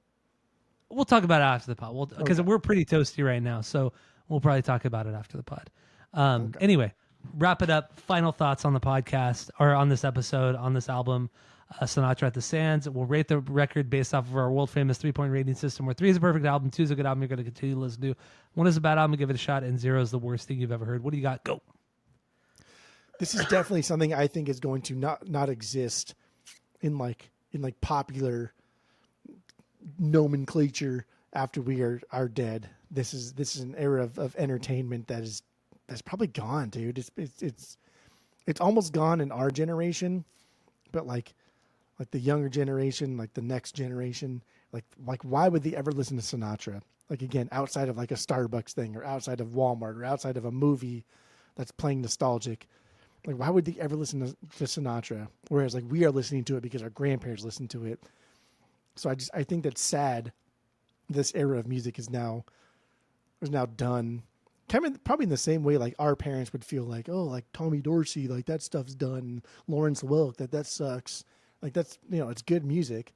We'll talk about it after the pod. Because Okay. we're pretty toasty right now, so we'll probably talk about it after the pod. Okay. Anyway, wrap it up. Final thoughts on the podcast or on this episode, on this album, Sinatra at the Sands. We'll rate the record based off of our world famous 3-point rating system, where 3 is a perfect album, 2 is a good album you're going to continue to listen to, 1 is a bad album, give it a shot, and 0 is the worst thing you've ever heard. What do you got? Go. This is definitely something I think is going to not exist in like popular nomenclature after we are dead. This is an era of entertainment that's probably gone, dude. It's almost gone in our generation, but like the younger generation, like the next generation, like why would they ever listen to Sinatra? Like again, outside of like a Starbucks thing or outside of Walmart or outside of a movie that's playing nostalgic. Like why would they ever listen to Sinatra? Whereas like we are listening to it because our grandparents listened to it. So I think that's sad. This era of music is now done. Probably in the same way like our parents would feel like, oh, like Tommy Dorsey, like that stuff's done. Lawrence Welk, that sucks. Like that's, it's good music,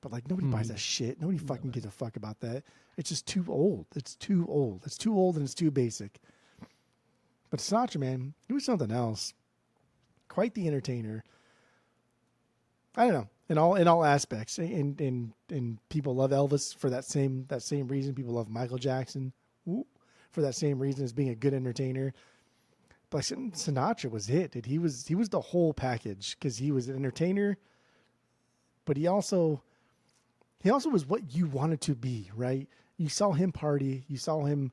but like nobody buys that shit. Nobody fucking gives a fuck about that. It's just too old. It's too old. It's too old and it's too basic. But Sinatra, man, he was something else. Quite the entertainer. I don't know. In all aspects. And people love Elvis for that same reason. People love Michael Jackson for that same reason as being a good entertainer. But Sinatra was it, dude. He was the whole package because he was an entertainer, but he also was what you wanted to be, right? You saw him party, you saw him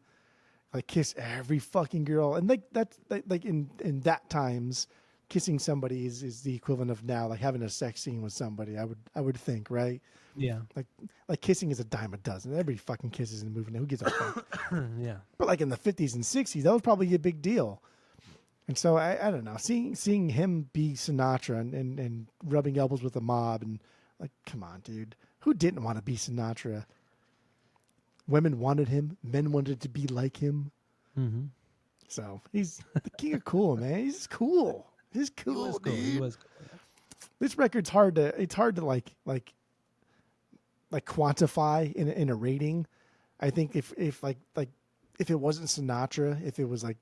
like kiss every fucking girl, and like that's like in that times, kissing somebody is the equivalent of now like having a sex scene with somebody. I would think, right? Yeah. Like kissing is a dime a dozen. Everybody fucking kisses in the movie now. Who gives a fuck? Yeah. But like in the 50s and 60s, that was probably a big deal. And so I don't know, seeing him be Sinatra and rubbing elbows with the mob and like, come on, dude, who didn't want to be Sinatra? Women wanted him, men wanted to be like him. Mm-hmm. So he's the king of cool, man. He's cool. He's cool, dude. He was cool. This record's hard to like quantify in a rating. I think if it wasn't Sinatra, if it was like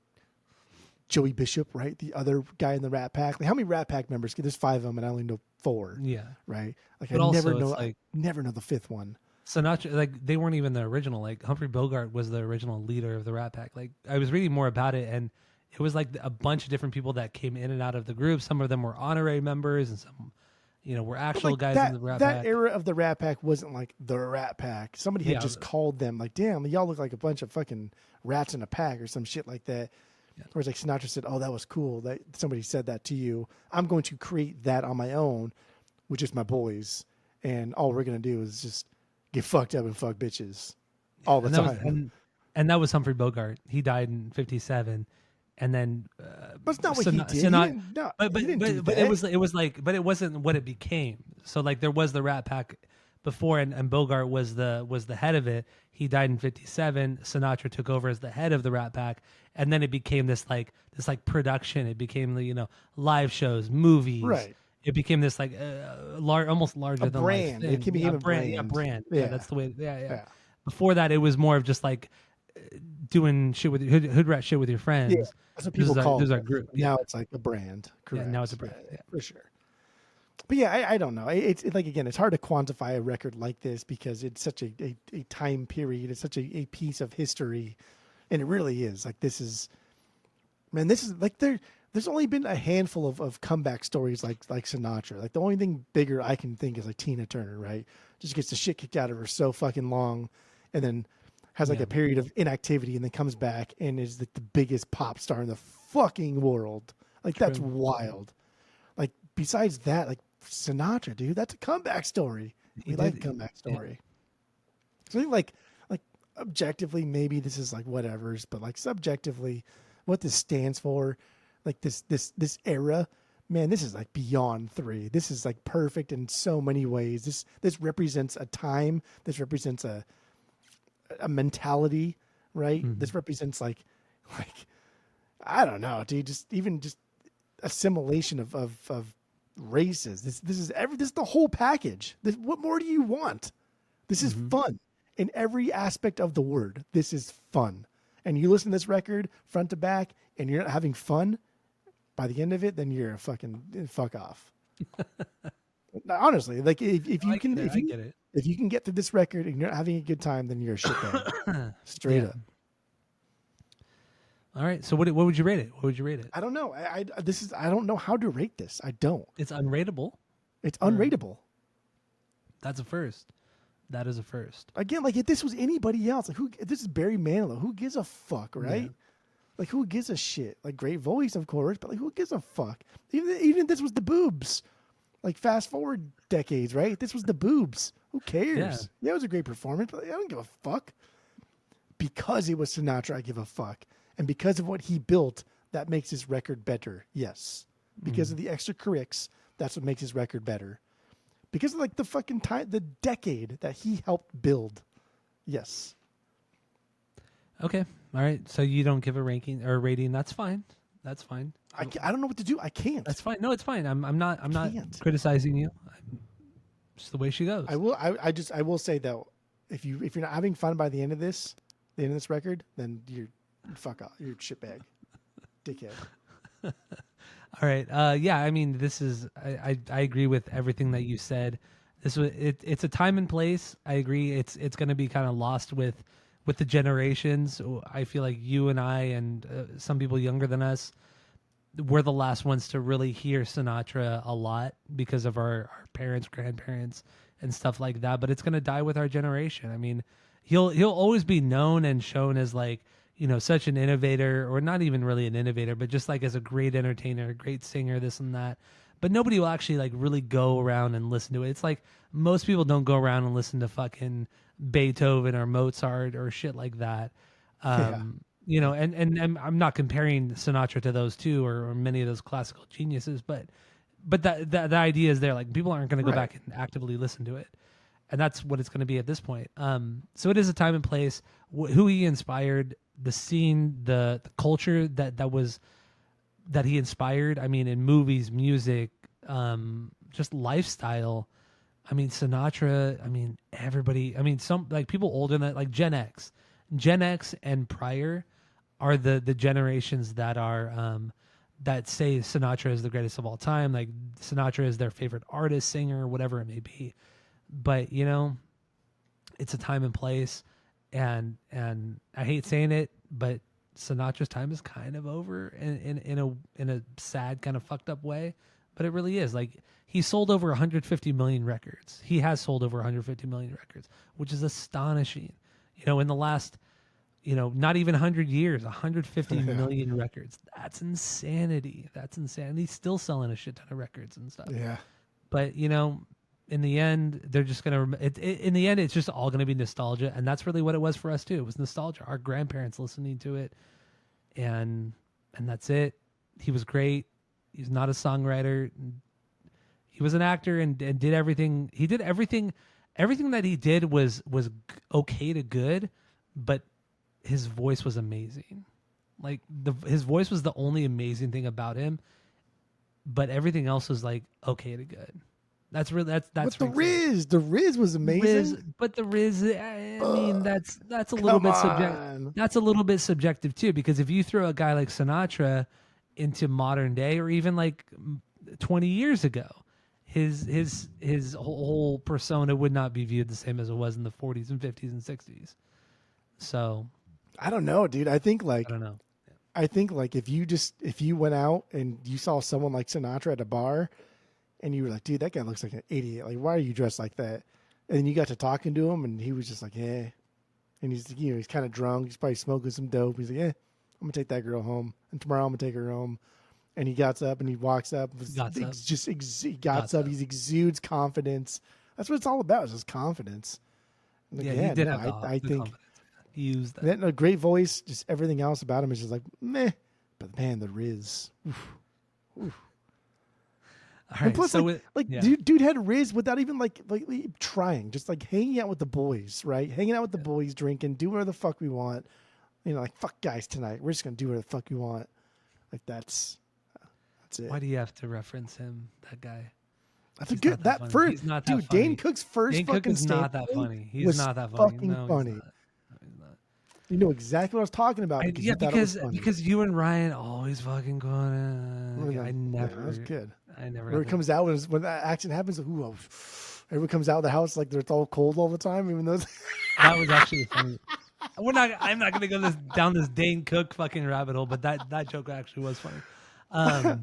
Joey Bishop, right? The other guy in the Rat Pack. Like how many Rat Pack members? There's 5 of them and I only know 4. Yeah. Right. Like But I also, never know the 5th one. Sinatra, like they weren't even the original. Like Humphrey Bogart was the original leader of the Rat Pack. Like I was reading more about it, and it was like a bunch of different people that came in and out of the group. Some of them were honorary members, and some, were actual guys in the Rat Pack. That era of the Rat Pack wasn't like the Rat Pack. Somebody had just called them like, "Damn, y'all look like a bunch of fucking rats in a pack" or some shit like that. Yeah. Whereas like Sinatra said, "Oh, that was cool that somebody said that to you. I'm going to create that on my own, with just my boys, and all we're gonna do is just get fucked up and fuck bitches all the time." And that was Humphrey Bogart. He died in 1957, and then. But it's not what he did. But it wasn't what it became. So like there was the Rat Pack before, and Bogart was the head of it. He died in 1957. Sinatra took over as the head of the Rat Pack, and then it became this production. It became the live shows, movies. Right. It became this almost larger than brand. life thing. It became a brand. Yeah, brand. Yeah. Yeah, that's the way. Yeah. Before that, it was more of just like doing shit with hood rat shit with your friends. Yeah, that's what people call it. Our group. Now it's like a brand. Correct. Yeah, now it's a brand. Yeah, for sure. But yeah, I don't know. It's like, again, it's hard to quantify a record like this because it's such a time period. It's such a piece of history. And it really is. Like, this is like there's only been a handful of comeback stories like Sinatra. Like the only thing bigger I can think is like Tina Turner, right? Just gets the shit kicked out of her so fucking long and then has like a period of inactivity and then comes back and is the biggest pop star in the fucking world. Like that's wild. Like besides that, like Sinatra, dude, that's a comeback story. We like a comeback story. So I think like objectively, maybe this is like whatever's, but like subjectively, what this stands for, like this era, man, this is like beyond 3. This is like perfect in so many ways. This represents a time. This represents a mentality, right? This represents like I don't know, dude. Just assimilation of races. This is the whole package. What more do you want? This is fun in every aspect of the word. This is fun. And you listen to this record front to back, and you're not having fun by the end of it, then you're a fucking fuck off. Honestly, like if you can get through this record and you're not having a good time, then you're a shitbag. Straight up. All right. So what would you rate it? What would you rate it? I don't know. I don't know how to rate this. I don't. It's unrateable. It's unrateable. That's a first. That is a first. Again, like if this was anybody else, like if this is Barry Manilow, who gives a fuck, right? Yeah. Like who gives a shit? Like great voice, of course, but like who gives a fuck? Even if this was the Boobs, like fast forward decades, right? This was the Boobs. Who cares? Yeah, it was a great performance, but I don't give a fuck. Because it was Sinatra, I give a fuck, and because of what he built, that makes his record better. Yes, because of the extra currics, that's what makes his record better. Because of like the fucking time, the decade that he helped build. Yes. Okay. All right. So you don't give a ranking or a rating. That's fine. That's fine. I don't know what to do. I can't. That's fine. No, it's fine. I'm not criticizing you. Just the way she goes. I will say though, if you're not having fun by the end of this record, then you're fuck off. You're a shitbag. Dickhead. All right. Yeah. I mean, this is. I agree with everything that you said. It's a time and place. I agree. It's going to be kind of lost with the generations. I feel like you and I and some people younger than us, we're the last ones to really hear Sinatra a lot because of our parents, grandparents, and stuff like that. But it's going to die with our generation. I mean, he'll always be known and shown as like, such an innovator, or not even really an innovator, but just like as a great entertainer, a great singer, this and that. But nobody will actually like really go around and listen to it. It's like most people don't go around and listen to fucking Beethoven or Mozart or shit like that. And I'm not comparing Sinatra to those two or many of those classical geniuses, but the idea is there. Like people aren't going to go back and actively listen to it. And that's what it's going to be at this point. So it is a time and place. Who he inspired, the scene, the culture that he inspired. I mean, in movies, music, just lifestyle. I mean, Sinatra. I mean, everybody. I mean, some like people older than like Gen X and prior are the generations that are that say Sinatra is the greatest of all time. Like Sinatra is their favorite artist, singer, whatever it may be. But it's a time and place, and I hate saying it, but Sinatra's time is kind of over in a sad kind of fucked up way, but it really is. Like he sold over 150 million records. He has sold over 150 million records, which is astonishing. In the last, not even 100 years, 150 million records. That's insanity. That's insane. He's still selling a shit ton of records and stuff. Yeah. But in the end, they're just gonna. In the end, it's just all gonna be nostalgia, and that's really what it was for us too. It was nostalgia. Our grandparents listening to it, and that's it. He was great. He's not a songwriter. He was an actor and did everything. He did everything. Everything that he did was okay to good, but his voice was amazing. Like his voice was the only amazing thing about him, but everything else was like okay to good. That's really that's. But the Riz was amazing. But the Riz, I mean, that's a little bit subjective. That's a little bit subjective too, because if you throw a guy like Sinatra into modern day, or even like 20 years ago, his whole persona would not be viewed the same as it was in the 40s and 50s and 60s. So, I don't know, dude. I think like I don't know. I think like if you went out and you saw someone like Sinatra at a bar. And you were like, dude, that guy looks like an idiot. Like, why are you dressed like that? And then you got to talking to him, and he was just like, yeah. And he's, he's kind of drunk. He's probably smoking some dope. He's like, yeah, I'm going to take that girl home. And tomorrow I'm going to take her home. And he gets up and he walks up. He exudes confidence. That's what it's all about, is just confidence. Like, he did have I think confidence. He used that. A great voice, just everything else about him is just like, meh. But man, the Riz. Oof. Oof. All right, and plus, so dude had Riz without even like trying, just like hanging out with the boys, right? Hanging out with the boys, drinking, doing whatever the fuck we want. like fuck guys tonight. We're just gonna do whatever the fuck you want. Like that's it. Why do you have to reference him? That guy. That's a good that first He's not that dude. funny. Dane Cook's first Dane Cook fucking is not stand that funny. He's was not that funny. fucking No, funny. he's not. No, he's not. You know exactly what I was talking about because you thought it was funny. Because you and Ryan always fucking going. I never. Yeah, that was good. I never. When it comes out when that action happens, everyone comes out of the house like they're all cold all the time, even though that was actually funny. I'm not gonna go down this Dane Cook fucking rabbit hole, but that joke actually was funny.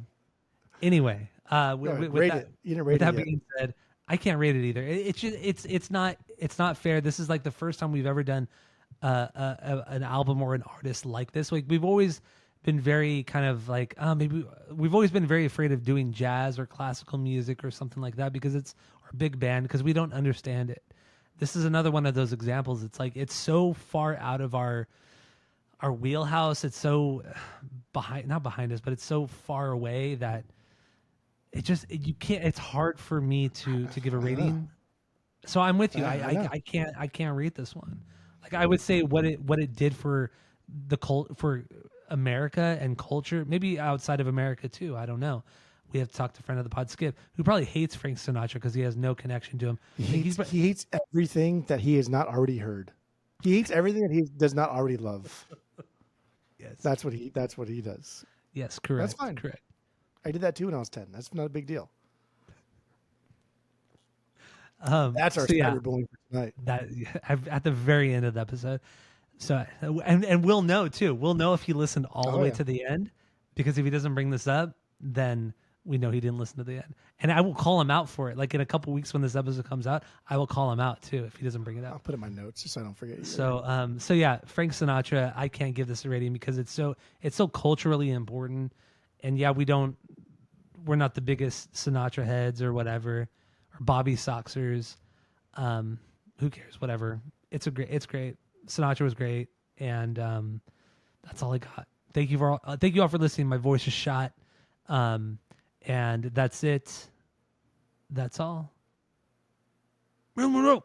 Anyway, with that being said, I can't rate it either. It's not fair. This is like the first time we've ever done an album or an artist like this. Like we've always been very kind of like maybe we've always been very afraid of doing jazz or classical music or something like that because it's our big band because we don't understand it. This is another one of those examples. It's like it's so far out of our wheelhouse. It's so not behind us, but it's so far away that you can't. It's hard for me to give a rating. So I'm with you. I can't rate this one. Like I would say what it did for for America and culture, maybe outside of America too. I don't know. We have to talk to a friend of the pod, Skip, who probably hates Frank Sinatra because he has no connection to him. He hates everything that he has not already heard. He hates everything that he does not already love. Yes, that's what he does. Yes, correct. That's fine. Correct. I did that too when I was 10. That's not a big deal. That's our cyberbullying for tonight. That at the very end of the episode. So and we'll know too. We'll know if he listened all the way to the end, because if he doesn't bring this up, then we know he didn't listen to the end. And I will call him out for it. Like in a couple weeks when this episode comes out, I will call him out too if he doesn't bring it up. I'll put it in my notes just so I don't forget. Either. So yeah, Frank Sinatra. I can't give this a rating because it's so culturally important. And yeah, we're not the biggest Sinatra heads or whatever, or Bobby Soxers. Who cares? Whatever. It's great. Sinatra was great, and that's all I got. Thank you all for listening. My voice is shot, and that's it. That's all. Real Monroe.